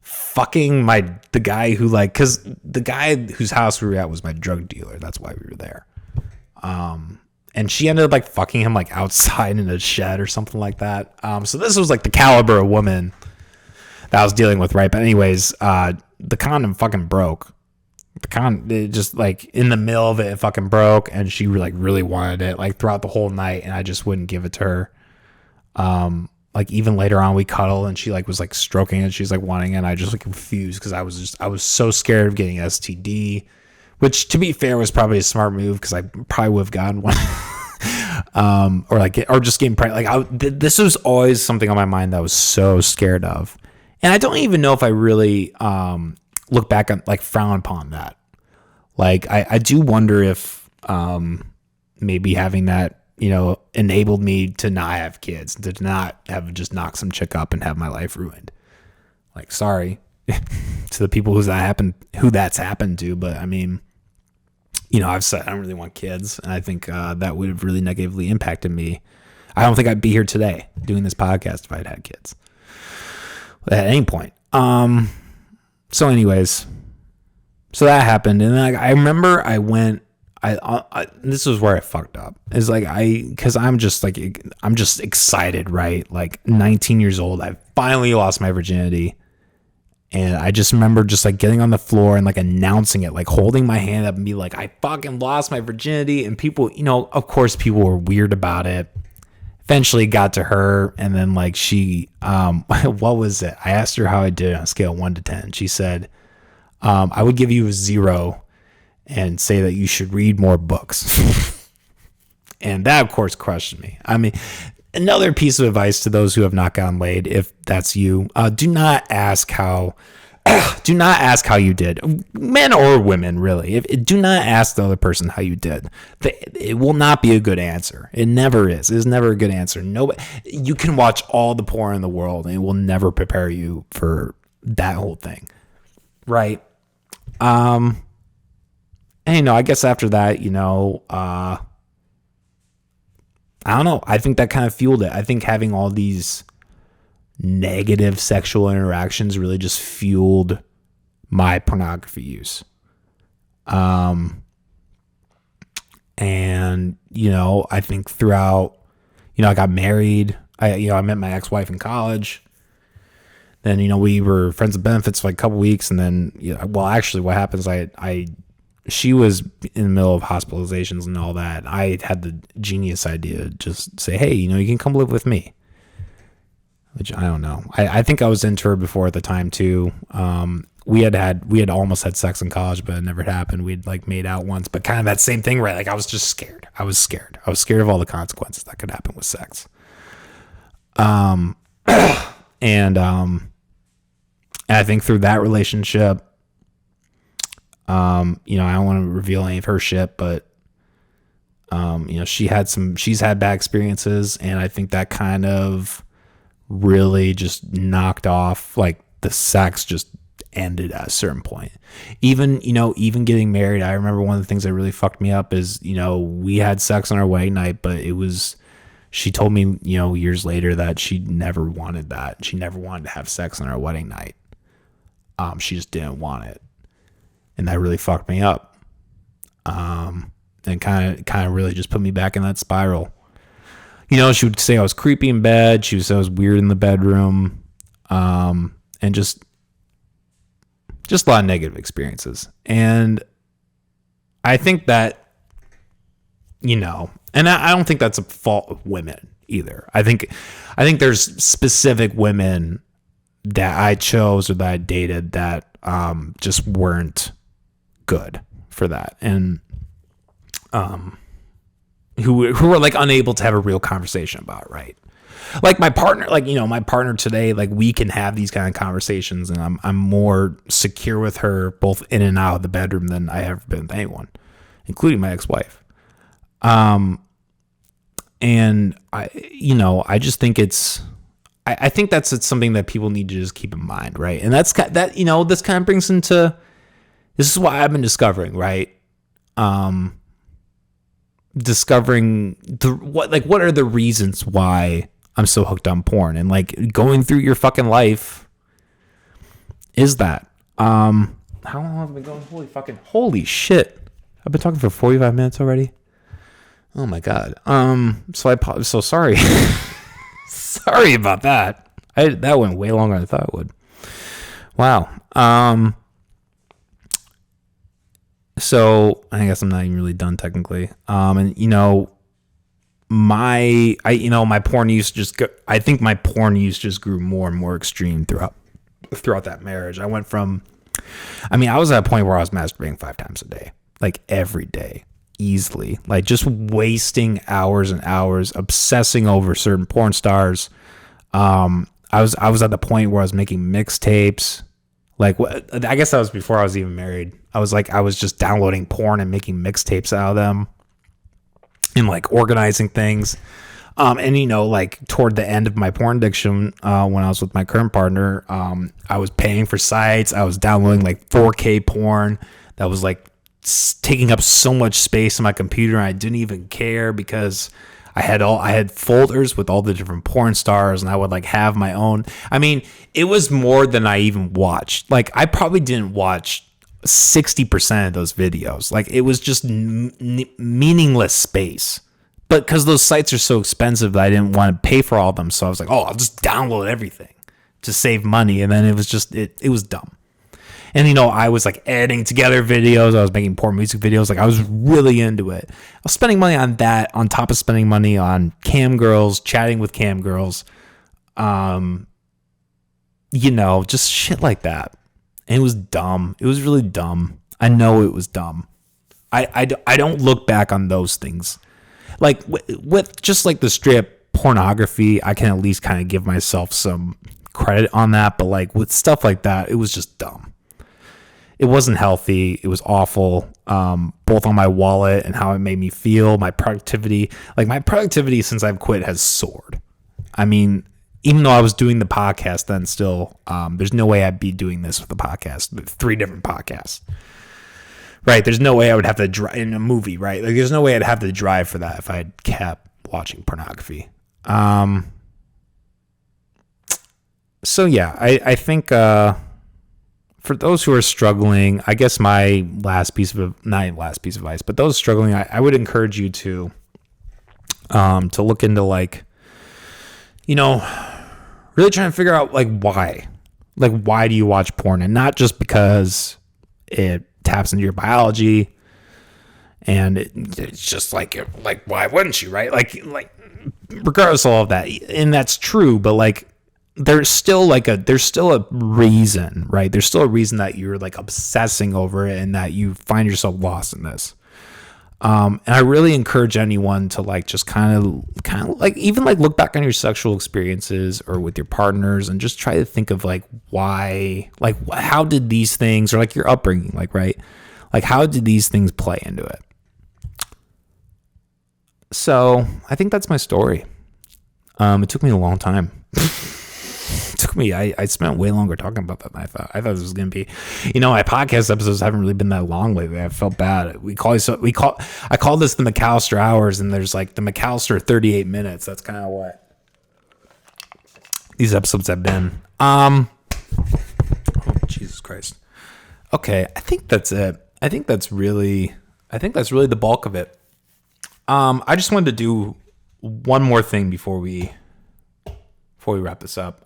fucking the guy who like, cause the guy whose house we were at was my drug dealer. That's why we were there. and she ended up like fucking him like outside in a shed or something like that. So this was like the caliber of woman that I was dealing with, right? But anyways, the condom fucking broke. It just like in the middle of it fucking broke, and she like really wanted it like throughout the whole night, and I just wouldn't give it to her. Like even later on we cuddled and she like was like stroking it, she's like wanting it, and I just like refused because I was so scared of getting STD, which to be fair was probably a smart move because I probably would have gotten one. or just getting pregnant. Like this was always something on my mind that I was so scared of, and I don't even know if I really look back and like frown upon that. Like I do wonder if maybe having that, you know, enabled me to not have kids, to not have just knock some chick up and have my life ruined. Like, sorry to the people who that's happened to, but I mean, you know, I've said I don't really want kids, and I think that would have really negatively impacted me. I don't think I'd be here today doing this podcast if I'd had kids at any point. So anyways, so that happened, and then I remember I went. This was where I fucked up. Is like because I'm just excited, right? Like 19 years old, I finally lost my virginity, and I just remember just like getting on the floor and like announcing it, like holding my hand up and be like, I fucking lost my virginity, and people, you know, of course, people were weird about it. Eventually, it got to her, and then like she, what was it? I asked her how I did on a scale of 1 to 10. She said, I would give you a 0. And say that you should read more books. And that, of course, crushed me. I mean, another piece of advice to those who have not gotten laid, if that's you, do not ask how you did. Men or women, really. Do not ask the other person how you did. It will not be a good answer. It never is. It is never a good answer. You can watch all the porn in the world, and it will never prepare you for that whole thing. Right? And, you know, I guess after that, you know, I don't know. I think that kind of fueled it. I think having all these negative sexual interactions really just fueled my pornography use. And, you know, I think throughout, you know, I got married. I met my ex-wife in college. Then, you know, we were friends with benefits for like a couple weeks. And then, you know, well, actually what happens, she was in the middle of hospitalizations and all that. I had the genius idea to just say, hey, you know, you can come live with me. Which I don't know. I think I was into her before at the time too. We had almost had sex in college, but it never happened. We'd like made out once, but kind of that same thing, right? Like I was just scared. I was scared of all the consequences that could happen with sex. And I think through that relationship, you know, I don't want to reveal any of her shit, but, you know, she's had bad experiences, and I think that kind of really just knocked off, like the sex just ended at a certain point. Even getting married, I remember one of the things that really fucked me up is, you know, we had sex on our wedding night, but she told me, you know, years later that she never wanted that. She never wanted to have sex on our wedding night. She just didn't want it. And that really fucked me up. And kind of really just put me back in that spiral. You know, she would say I was creepy in bed. She would say I was weird in the bedroom. And just a lot of negative experiences. And I think that, you know, and I don't think that's a fault of women either. I think there's specific women that I chose or that I dated that just weren't good for that, and who were like unable to have a real conversation about it, right? Like my partner today, like we can have these kind of conversations, and I'm more secure with her both in and out of the bedroom than I ever been with anyone, including my ex-wife. And I just think I think it's something that people need to just keep in mind, right? And this kind of brings into, this is what I've been discovering, right? Discovering what are the reasons why I'm so hooked on porn, and like going through your fucking life is that. How long have I been going? Holy shit. I've been talking for 45 minutes already. Oh my God. So sorry. Sorry about that. That went way longer than I thought it would. Wow. So I guess I'm not even really done technically. And my porn use I think my porn use just grew more and more extreme throughout that marriage. I went from, I was at a point where I was masturbating 5 times a day, like every day, easily, like just wasting hours and hours obsessing over certain porn stars. I was at the point where I was making mixtapes. Like, I guess that was before I was even married. I was just downloading porn and making mixtapes out of them and like organizing things. And like toward the end of my porn addiction, when I was with my current partner, I was paying for sites. I was downloading like 4K porn that was like taking up so much space on my computer. And I didn't even care because I had folders with all the different porn stars, and I would like have my own. It was more than I even watched. Like, I probably didn't watch 60% of those videos. Like, it was just meaningless space. But because those sites are so expensive that I didn't want to pay for all of them, so I was like, I'll just download everything to save money. And then it was just it was dumb. And I was like editing together videos. I was making porn music videos. Like, I was really into it. I was spending money on that on top of spending money on cam girls, chatting with cam girls, just shit like that. And it was dumb. It was really dumb. I know it was dumb. I don't look back on those things. Like, with just like the strip pornography, I can at least kind of give myself some credit on that. But like with stuff like that, it was just dumb. It wasn't healthy. It was awful, both on my wallet and how it made me feel. My productivity since I've quit has soared. Even though I was doing the podcast then still, there's no way I'd be doing this with the podcast, 3 different podcasts. Right, there's no way I would have to drive in a movie, right? Like, there's no way I'd have to drive for that if I had kept watching pornography. So yeah, I think for those who are struggling, I guess my not last piece of advice, but those struggling, I would encourage you to look into like, really trying to figure out like why do you watch porn, and not just because it taps into your biology and it's just like why wouldn't you, right? Like regardless of all of that, and that's true, but like there's still a reason, right? There's still a reason that you're like obsessing over it and that you find yourself lost in this. And I really encourage anyone to like just kind of like even like look back on your sexual experiences or with your partners and just try to think of like why, like how did these things, or like your upbringing, like, right? Like how did these things play into it? So I think that's my story. It took me a long time. I spent way longer talking about that than I thought. I thought this was going to be, my podcast episodes haven't really been that long lately. I felt bad. I call this the McAllister hours, and there's like the McAllister 38 minutes. That's kind of what these episodes have been. Oh, Jesus Christ. Okay. I think that's it. I think that's really the bulk of it. I just wanted to do one more thing before we wrap this up.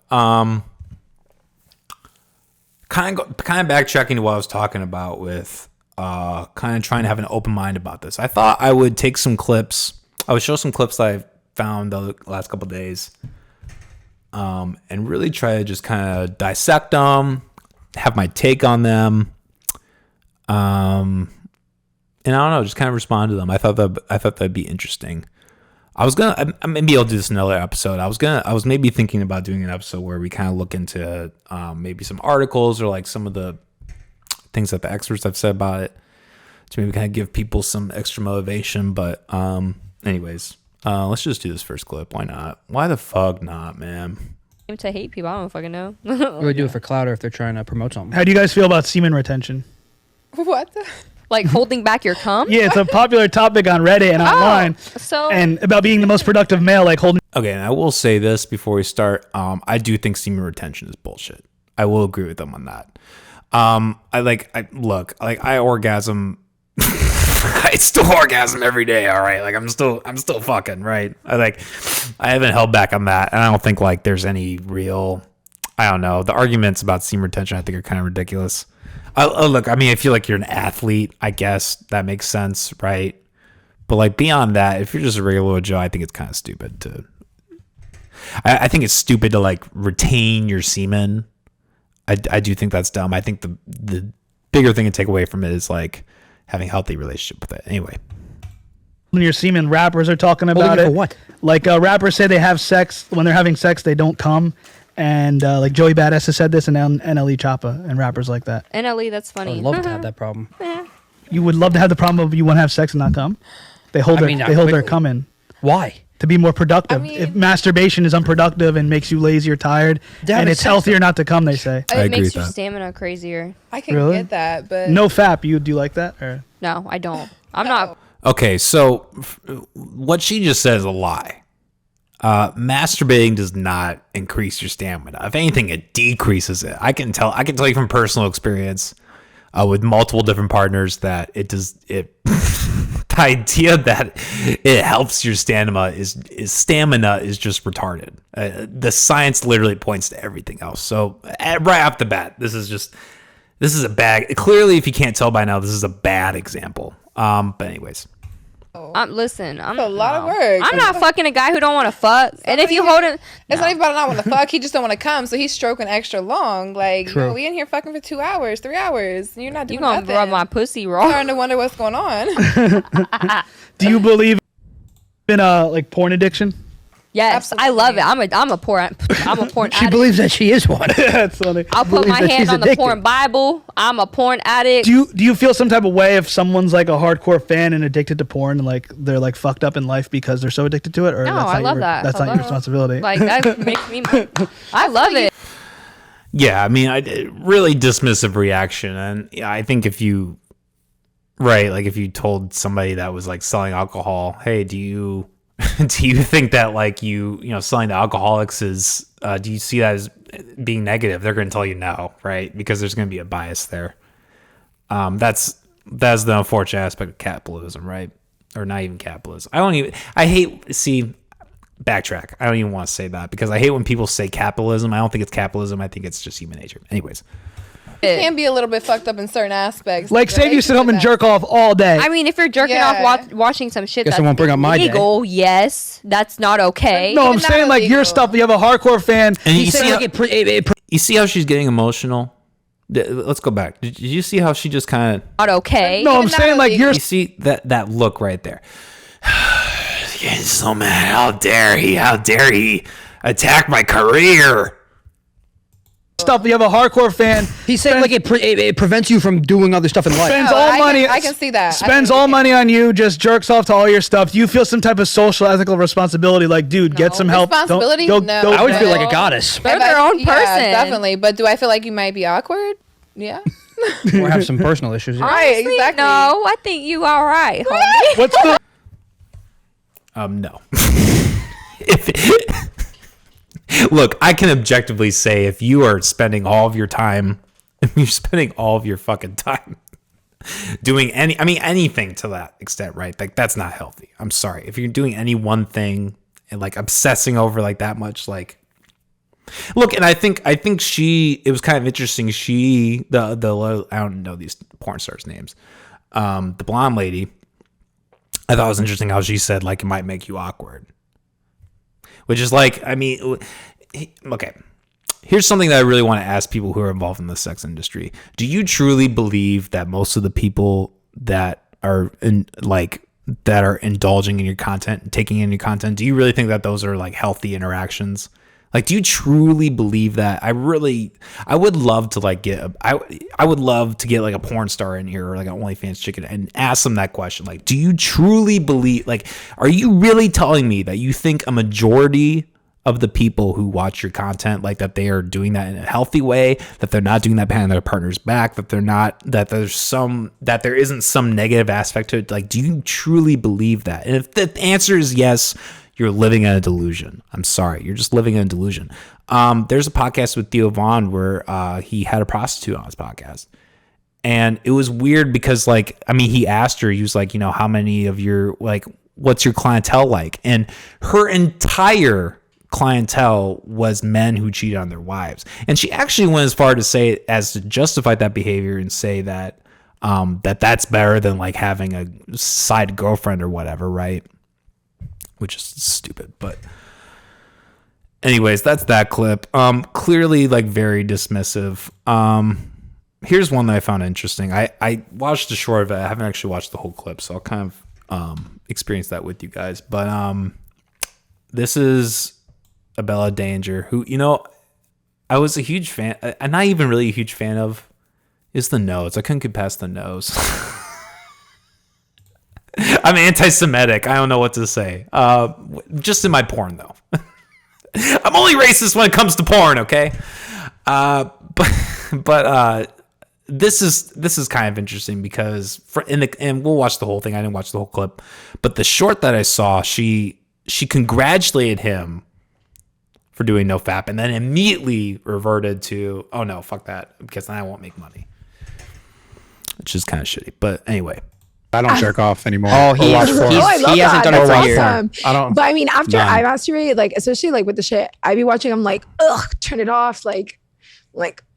Kind of backtracking to what I was talking about with kind of trying to have an open mind about this. I thought I would take some clips. I would show some clips that I found the last couple of days, and really try to just kind of dissect them, have my take on them, and I don't know, just kind of respond to them. I thought that'd be interesting. Maybe I'll do this in another episode. I was maybe thinking about doing an episode where we kind of look into maybe some articles or like some of the things that the experts have said about it to maybe kind of give people some extra motivation. But anyways, let's just do this first clip. Why not? Why the fuck not, man? To hate people, I don't fucking know. Or they do it for clout or if they're trying to promote something. How do you guys feel about semen retention? What? Like holding back your cum? Yeah, it's a popular topic on Reddit and online. And about being the most productive male, like holding. Okay, and I will say this before we start. I do think semen retention is bullshit. I will agree with them on that. I orgasm I still orgasm every day. All right. Like I'm still fucking right. I haven't held back on that. And I don't think like there's any real, I don't know. The arguments about semen retention, I think are kind of ridiculous. Look, I mean, I feel like you're an athlete. I guess that makes sense. Right. But like beyond that, if you're just a regular Joe, I think it's kind of stupid to, I think it's stupid to like retain your semen. I do think that's dumb. I think the bigger thing to take away from it is like having a healthy relationship with it. Anyway. When your semen, rappers are talking about it. For what? Like rappers say they have sex. When they're having sex, they don't come. And like Joey Badass has said this, and NLE Choppa and rappers like that. NLE, that's funny. I would love to have that problem. You would love to have the problem of you want to have sex and not come? They hold their cum in. Why? To be more productive. I mean, if masturbation is unproductive and makes you lazy or tired, and it's healthier not to come, they say. It makes your stamina crazier. I can get that, but NoFap, do you like that? Or? No, I don't. I'm not. Okay, so what she just said is a lie. Masturbating does not increase your stamina. If anything, it decreases it. I can tell you from personal experience with multiple different partners that it does it. The idea that it helps your stamina is just retarded. The science literally points to everything else. So right off the bat, this is a bad. Clearly, if you can't tell by now, this is a bad example. But anyways. Listen, I'm a lot of work. I'm not fucking a guy who don't want to fuck. And if you hold it, it's not even about not want to fuck. He just don't want to come, so he's stroking extra long. Like, we in here fucking for 2 hours, 3 hours. And you're not doing nothing. You gonna rub my pussy raw? I'm starting to wonder what's going on. Do you believe in like porn addiction? Yes, absolutely. I love it. I'm a porn She addict. believes that she is one. That's funny. I'll put my hand on the porn Bible. I'm a porn addict. Do you feel some type of way if someone's like a hardcore fan and addicted to porn and like they're like fucked up in life because they're so addicted to it? Or no, I love that. That's not your responsibility. Like that makes me. I love it. Yeah, I mean, really dismissive reaction, and I think if you told somebody that was like selling alcohol, hey, do you think that like you selling to alcoholics is do you see that as being negative? They're going to tell you no, right? Because there's going to be a bias there. That's the unfortunate aspect of capitalism, right? Or not even capitalism. Backtrack. I don't even want to say that because I hate when people say capitalism. I don't think it's capitalism. I think it's just human nature. Anyways. It can be a little bit fucked up in certain aspects. Like, say you sit home and jerk off all day. I mean, if you're jerking off watching some shit Guess that's I won't bring up my illegal, yes, that's not okay. No, I'm saying like your stuff. You have a hardcore fan. And you see how she's getting emotional? Let's go back. Did you see how she just kind of... Not okay. No, I'm saying like you see that look right there. Getting so mad. How dare he attack my career? Stuff. You have a hardcore fan. He's saying like it prevents you from doing other stuff in life. Spends all money. I can see that. Spends all money on you. Just jerks off to all your stuff. Do you feel some type of social ethical responsibility? Like, dude, get some help. Responsibility? No. I would feel like a goddess. They're their own person. Yeah, definitely. But do I feel like you might be awkward? Yeah. Or have some personal issues. Yeah. Right. Exactly. No, I think you all right, homie. What's the... No. Look, I can objectively say if you are spending all of your time, if you're spending all of your fucking time doing anything to that extent, right? Like that's not healthy. I'm sorry. If you're doing any one thing and like obsessing over like that much, like look, and I think it was kind of interesting. The I don't know these porn stars' names. The blonde lady, I thought it was interesting how she said like it might make you awkward. Which is like, I mean, okay. Here's something that I really want to ask people who are involved in the sex industry. Do you truly believe that most of the people that are indulging in your content and taking in your content, do you really think that those are like healthy interactions? Like, do you truly believe that? I would love to like I would love to get like a porn star in here or like an OnlyFans chicken and ask them that question. Like, do you truly believe, like, are you really telling me that you think a majority of the people who watch your content, like that they are doing that in a healthy way, that they're not doing that behind their partner's back, that there isn't some negative aspect to it? Like, do you truly believe that? And if the answer is yes, you're living in a delusion. I'm sorry. You're just living in a delusion. There's a podcast with Theo Vaughn where he had a prostitute on his podcast. And it was weird because like, I mean, he asked her, he was like, you know, how many of your, like, what's your clientele like? And her entire clientele was men who cheated on their wives. And she actually went as far to say, as to justify that behavior and say that, that's better than like having a side girlfriend or whatever. Right. Which is stupid, but anyways, that's that clip. Clearly like very dismissive. Here's one that I found interesting. I watched a short of it. I haven't actually watched the whole clip, so I'll kind of experience that with you guys. But this is Abella Danger, who, you know, I was a huge fan. I'm not even really a huge fan of. Is the nose. I couldn't get past the nose. I'm anti-Semitic. I don't know what to say. Just in my porn, though. I'm only racist when it comes to porn, okay? But this is kind of interesting because and we'll watch the whole thing. I didn't watch the whole clip, but the short that I saw, she congratulated him for doing NoFap, and then immediately reverted to, oh no, fuck that, because then I won't make money, which is kind of shitty. But anyway. I don't jerk off anymore. Oh, he hasn't done it for years. I don't. But I mean, after I masturbate, like especially like with the shit I be watching, I'm like, ugh, turn it off, like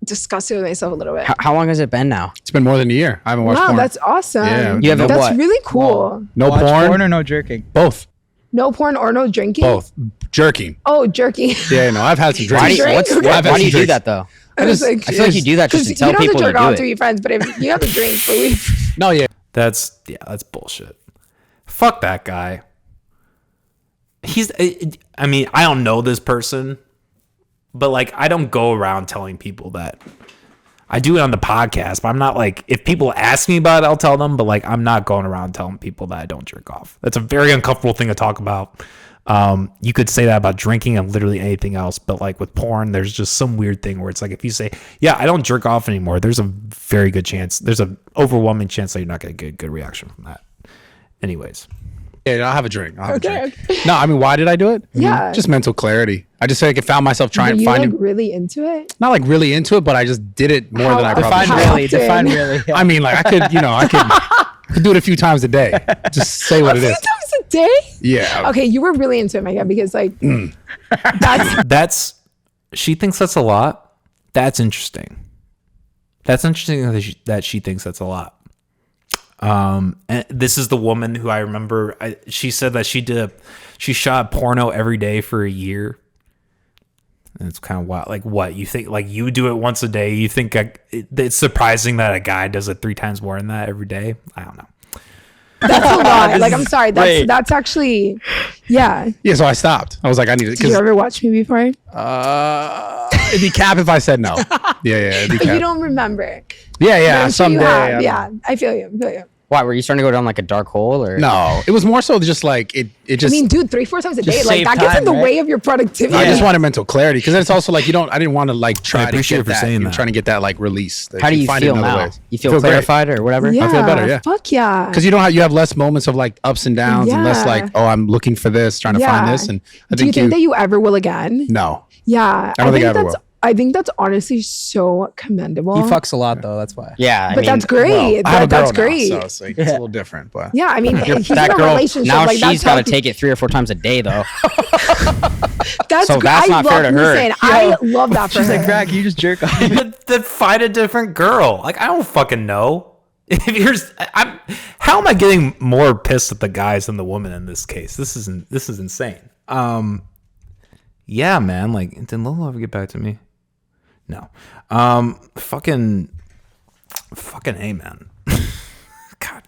disgusted with myself a little bit. How long has it been now? It's been more than a year. I haven't watched Wow, porn. that's awesome. Yeah, you haven't that's what? really cool. No Watch porn or no jerking? Both. No porn or no drinking? Both. Jerking. Oh, jerking. Yeah, no, I've had some Why drinks. do you do that though? I was like, I feel like you do that just to tell you don't people have to to jerk do off it. to be friends, but if you have to drink, but we. No, yeah. That's bullshit. Fuck that guy. I mean, I don't know this person, but like, I don't go around telling people that. I do it on the podcast, but I'm not like, if people ask me about it, I'll tell them, but like, I'm not going around telling people that I don't jerk off. That's a very uncomfortable thing to talk about. You could say that about drinking and literally anything else, but like with porn, there's just some weird thing where it's like, if you say, yeah, I don't jerk off anymore, there's a very good chance, there's an overwhelming chance that you're not going to get a good reaction from that. Anyways. Yeah, I'll have a drink. Okay. No, I mean, why did I do it? Yeah. Just mental clarity. I just like found myself trying to find like really into it. not like really into it, but I just did it more than I probably should. Define really. Yeah. I mean, like I could do it a few times a day. Just say what it is. A few times a day? Yeah. Okay, you were really into it, my God, because like She thinks that's a lot. That's interesting. That's interesting that she thinks that's a lot. And this is the woman who I remember. She said that she shot porno every day for a year. And it's kind of wild. Like, what you think? Like, you do it once a day. You think it's surprising that a guy does it 3 times more than that every day? I don't know. that's a lot. Like, I'm sorry. That's actually, yeah. Yeah. So I stopped. I was like, I need it. Did you ever watch me before? It'd be cap if I said no. Yeah. It'd be But cap. you don't remember. Yeah. I'm sure Someday. you have. Yeah, I feel you. Why were you starting to go down like a dark hole or? No, it was more so just like it just. I mean, dude, 3-4 times a day, like save that gets in time, the right? way of your productivity. I just wanted mental clarity because it's also like I didn't want to like try I to appreciate get you for that. saying You're that. trying to get that like release. How do you feel now? You feel great. clarified or whatever? Yeah, I feel better, yeah. Fuck yeah. Because you have less moments of like ups and downs and less Yeah. like, oh, I'm looking for this, trying to find this. And I do you think that you ever will again? No. Yeah, I don't think I ever will. I think that's honestly so commendable. He fucks a lot though. That's why. Yeah, I but mean, that's great. I have a girl That's now, great. so it's like it's a little different, but Yeah, I mean, he's in that a girl relationship. now like, she's got to healthy. take it 3 or 4 times a day though. That's so great. that's not fair to her. Listen, I love that for She's her. like, Brad, you just jerk off. Then find a different girl. Like, I don't fucking know. How am I getting more pissed at the guys than the woman in this case? This is insane. Yeah, man. Like, did Lolo ever get back to me? No. Fucking hey, man. God.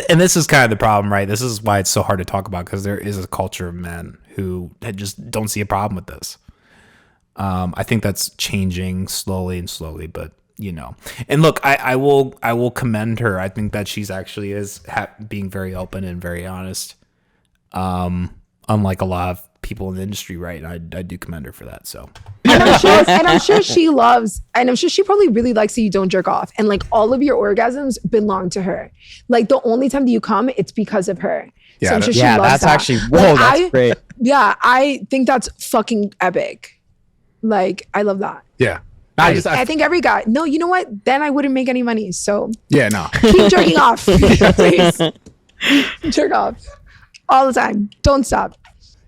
And this is kind of the problem, right? This is why it's so hard to talk about, because there is a culture of men who just don't see a problem with this. I think that's changing slowly, but and look, I will commend her. I think that she's actually being very open and very honest. Unlike a lot of people in the industry, right? I do commend her for that. So, and I'm sure she loves, and I'm sure she probably really likes that you don't jerk off, and like all of your orgasms belong to her. Like the only time that you come, it's because of her. Yeah, so I'm sure she yeah, loves that's that. actually whoa, Like, that's great. Yeah, I think that's fucking epic. Like I love that. yeah. I think every guy. No, you know what? Then I wouldn't make any money. So Yeah, no. keep jerking off, please. Jerk off all the time. Don't stop.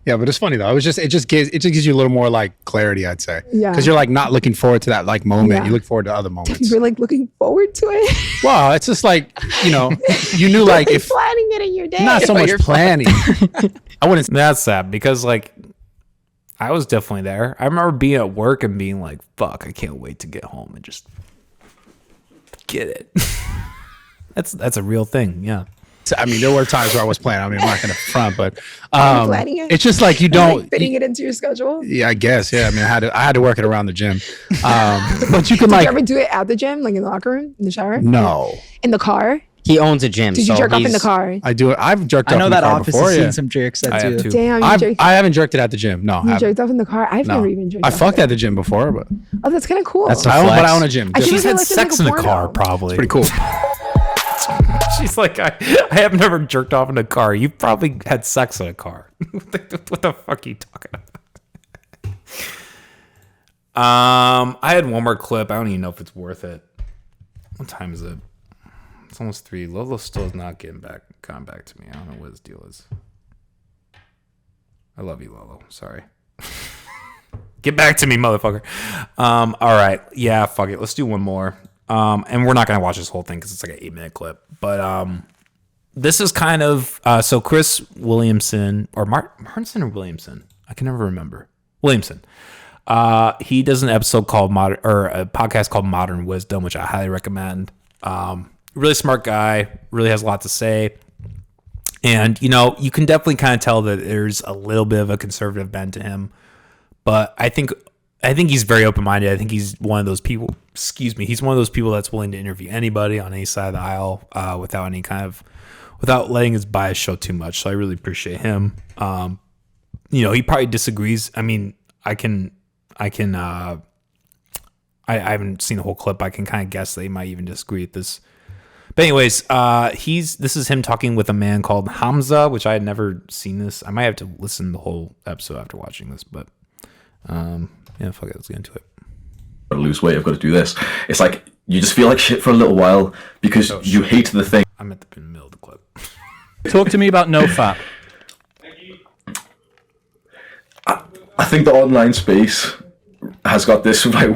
Yeah, but it's funny though. It just gives you a little more like clarity, I'd say. Yeah. Because you're like not looking forward to that like moment. Yeah. You look forward to other moments. You're like looking forward to it. Well, it's just like, you know, you knew like if planning it in your day. not so much planning. I wouldn't. That's sad because like I was definitely there. I remember being at work and being like, "Fuck, I can't wait to get home and just get it." That's a real thing. Yeah. I mean, there were times where I was planning. I mean, I'm not going to front, but planning it? it's just like you don't Fitting it into your schedule. Yeah, I guess. Yeah, I mean, I had to work it around the gym. But you can Did like you ever do it at the gym, like in the locker room, in the shower? no. In the car? He owns a gym. Did you so jerk off in the he's- car? I do it. I've jerked I off know in the that car office before. has Yeah. seen some jerks that I have do. too. Damn, I haven't jerked it at the gym. No, you I jerked off in the car? I've no. never even jerked I off. fucked at the gym before, but Oh, that's kind of cool. That's a but flex. I own a gym. I She's feel had like it's sex like in a the car, porno. probably. Pretty cool. She's like, I have never jerked off in a car. You probably had sex in a car. What the fuck are you talking about? I had one more clip. I don't even know if it's worth it. What time is it? It's almost 3. Lolo still is not gotten back to me. I don't know what his deal is. I love you, Lolo. Sorry. Get back to me, motherfucker. All right. Yeah, fuck it. Let's do one more. And we're not going to watch this whole thing because it's like an 8-minute clip. But this is kind of... so Chris Williamson, or Martinson or Williamson? I can never remember. Williamson. He does an episode called a podcast called Modern Wisdom, which I highly recommend. Really smart guy, really has a lot to say. And, you know, you can definitely kind of tell that there's a little bit of a conservative bent to him. But I think he's very open-minded. I think he's one of those people, he's one of those people that's willing to interview anybody on any side of the aisle without letting his bias show too much. So I really appreciate him. You know, he probably disagrees. I mean, I haven't seen the whole clip. I can kind of guess that he might even disagree with this. But anyways, this is him talking with a man called Hamza, which I had never seen this. I might have to listen to the whole episode after watching this, but yeah, fuck it, let's get into it. I've got to lose weight, I've got to do this. It's like you just feel like shit for a little while because you hate the thing. I'm at the middle of the clip. Talk to me about NoFap. I think the online space has got this like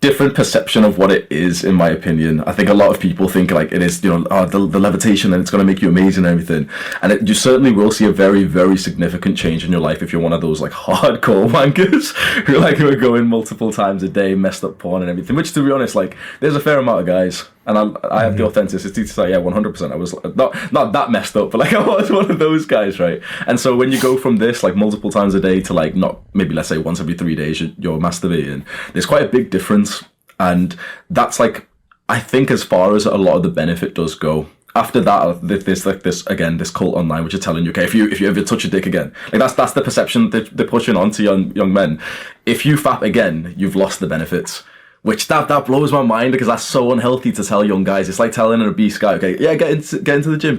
different perception of what it is, in my opinion. I think a lot of people think like it is, you know, the levitation and it's going to make you amazing and everything. And you certainly will see a very, very significant change in your life if you're one of those like hardcore wankers who are going multiple times a day, messed up porn and everything. Which, to be honest, like there's a fair amount of guys, and I have the authenticity to say, yeah, 100%. I was not that messed up, but like I was one of those guys, right? And so when you go from this like multiple times a day to like not maybe let's say once every 3 days you're masturbating, there's quite a big difference. And that's like, I think as far as a lot of the benefit does go. After that, there's like this cult online which is telling you, okay, if you ever touch a dick again, like that's the perception they're pushing on to young men. If you fap again, you've lost the benefits. Which that blows my mind because that's so unhealthy to tell young guys. It's like telling an obese guy, okay, yeah, get into the gym.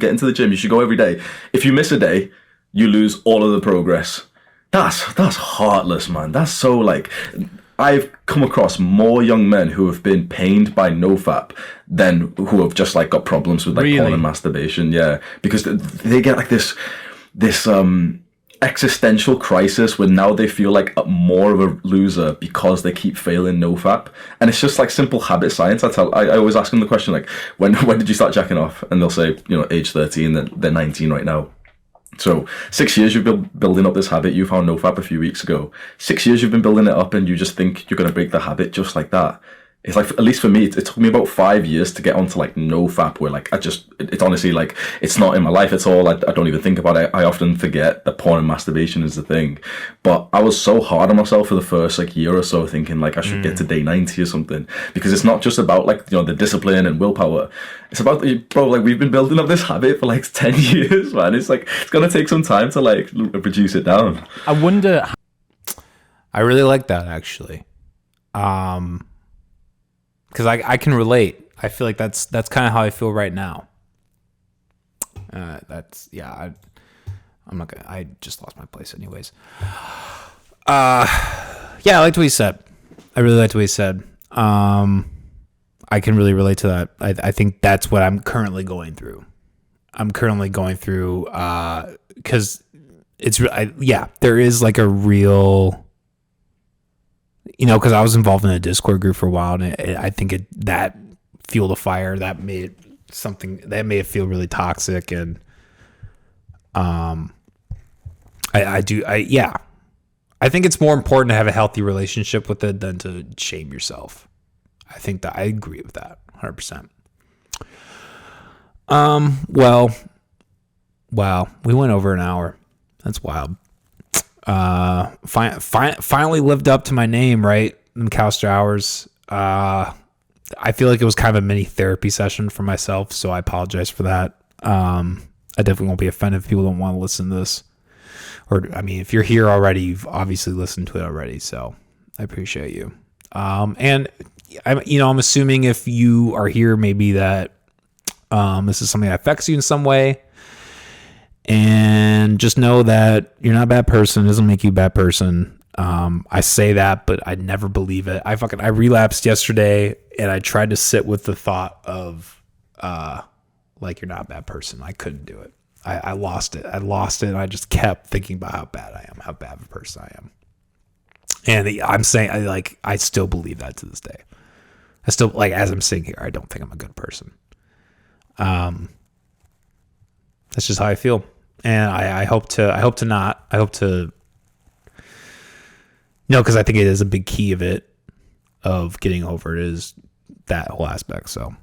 You should go every day. If you miss a day, you lose all of the progress. That's heartless, man. That's so like. I've come across more young men who have been pained by NoFap than who have just like got problems with like porn and masturbation. Yeah, because they get like this existential crisis where now they feel like more of a loser because they keep failing NoFap. And it's just like simple habit science. I always ask them the question like, when did you start jacking off? And they'll say, you know, age 13. They're 19 right now. So 6 years you've been building up this habit. You found NoFap a few weeks ago. 6 years you've been building it up and you just think you're going to break the habit just like that. It's like, at least for me, it took me about 5 years to get onto like NoFap where like it's honestly like, it's not in my life at all. I don't even think about it. I often forget that porn and masturbation is the thing. But I was so hard on myself for the first like year or so thinking like I should get to day 90 or something. Because it's not just about like, you know, the discipline and willpower. It's about, bro, like we've been building up this habit for like 10 years, man. It's like, it's going to take some time to like reduce it down. I wonder. I really like that actually. Because I can relate. I feel like that's kind of how I feel right now. I'm not gonna. I just lost my place, anyways. Yeah, I liked what he said. I really liked what he said. I can really relate to that. I think that's what I'm currently going through. Because there is like a real, because I was involved in a Discord group for a while, and I think that fueled a fire that made it feel really toxic, and I think it's more important to have a healthy relationship with it than to shame yourself. I think that I agree with that 100%. Well, wow, we went over an hour. That's wild. Finally lived up to my name, right? Them Calster hours. I feel like it was kind of a mini therapy session for myself, so I apologize for that. I definitely won't be offended if people don't want to listen to this. Or, I mean, if you're here already, you've obviously listened to it already, so I appreciate you. And I'm assuming if you are here, maybe that this is something that affects you in some way. And just know that you're not a bad person. It doesn't make you a bad person. I say that, but I never believe it. I relapsed yesterday, and I tried to sit with the thought of like, you're not a bad person. I couldn't do it. I lost it. And I just kept thinking about how bad I am, how bad of a person I am. And I'm saying, I still believe that to this day. I still, like, as I'm sitting here, I don't think I'm a good person. That's just how I feel. And I hope to not. I hope to, because I think it is a big key of getting over it, is that whole aspect. So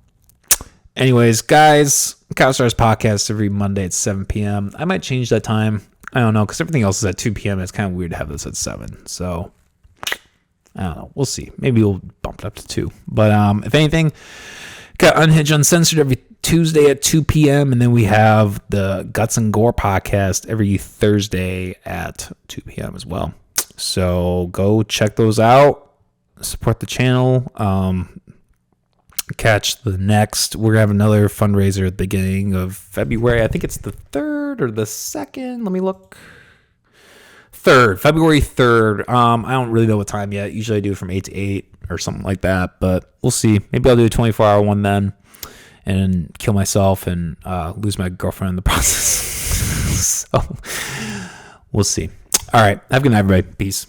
anyways, guys, Cowstars podcast every Monday at 7 p.m. I might change that time. I don't know, because everything else is at 2 p.m. It's kind of weird to have this at 7. So I don't know. We'll see. Maybe we'll bump it up to 2. But if anything, got Unhinged, Uncensored every Tuesday at 2 p.m. And then we have the Guts and Gore podcast every Thursday at 2 p.m. as well. So go check those out. Support the channel. Catch the next. We're going to have another fundraiser at the beginning of February. I think it's the 3rd or the 2nd. Let me look. February 3rd. I don't really know what time yet. Usually I do it from 8 to 8 or something like that, but we'll see. Maybe I'll do a 24-hour one then and kill myself and lose my girlfriend in the process. So we'll see. All right. Have a good night, everybody. Peace.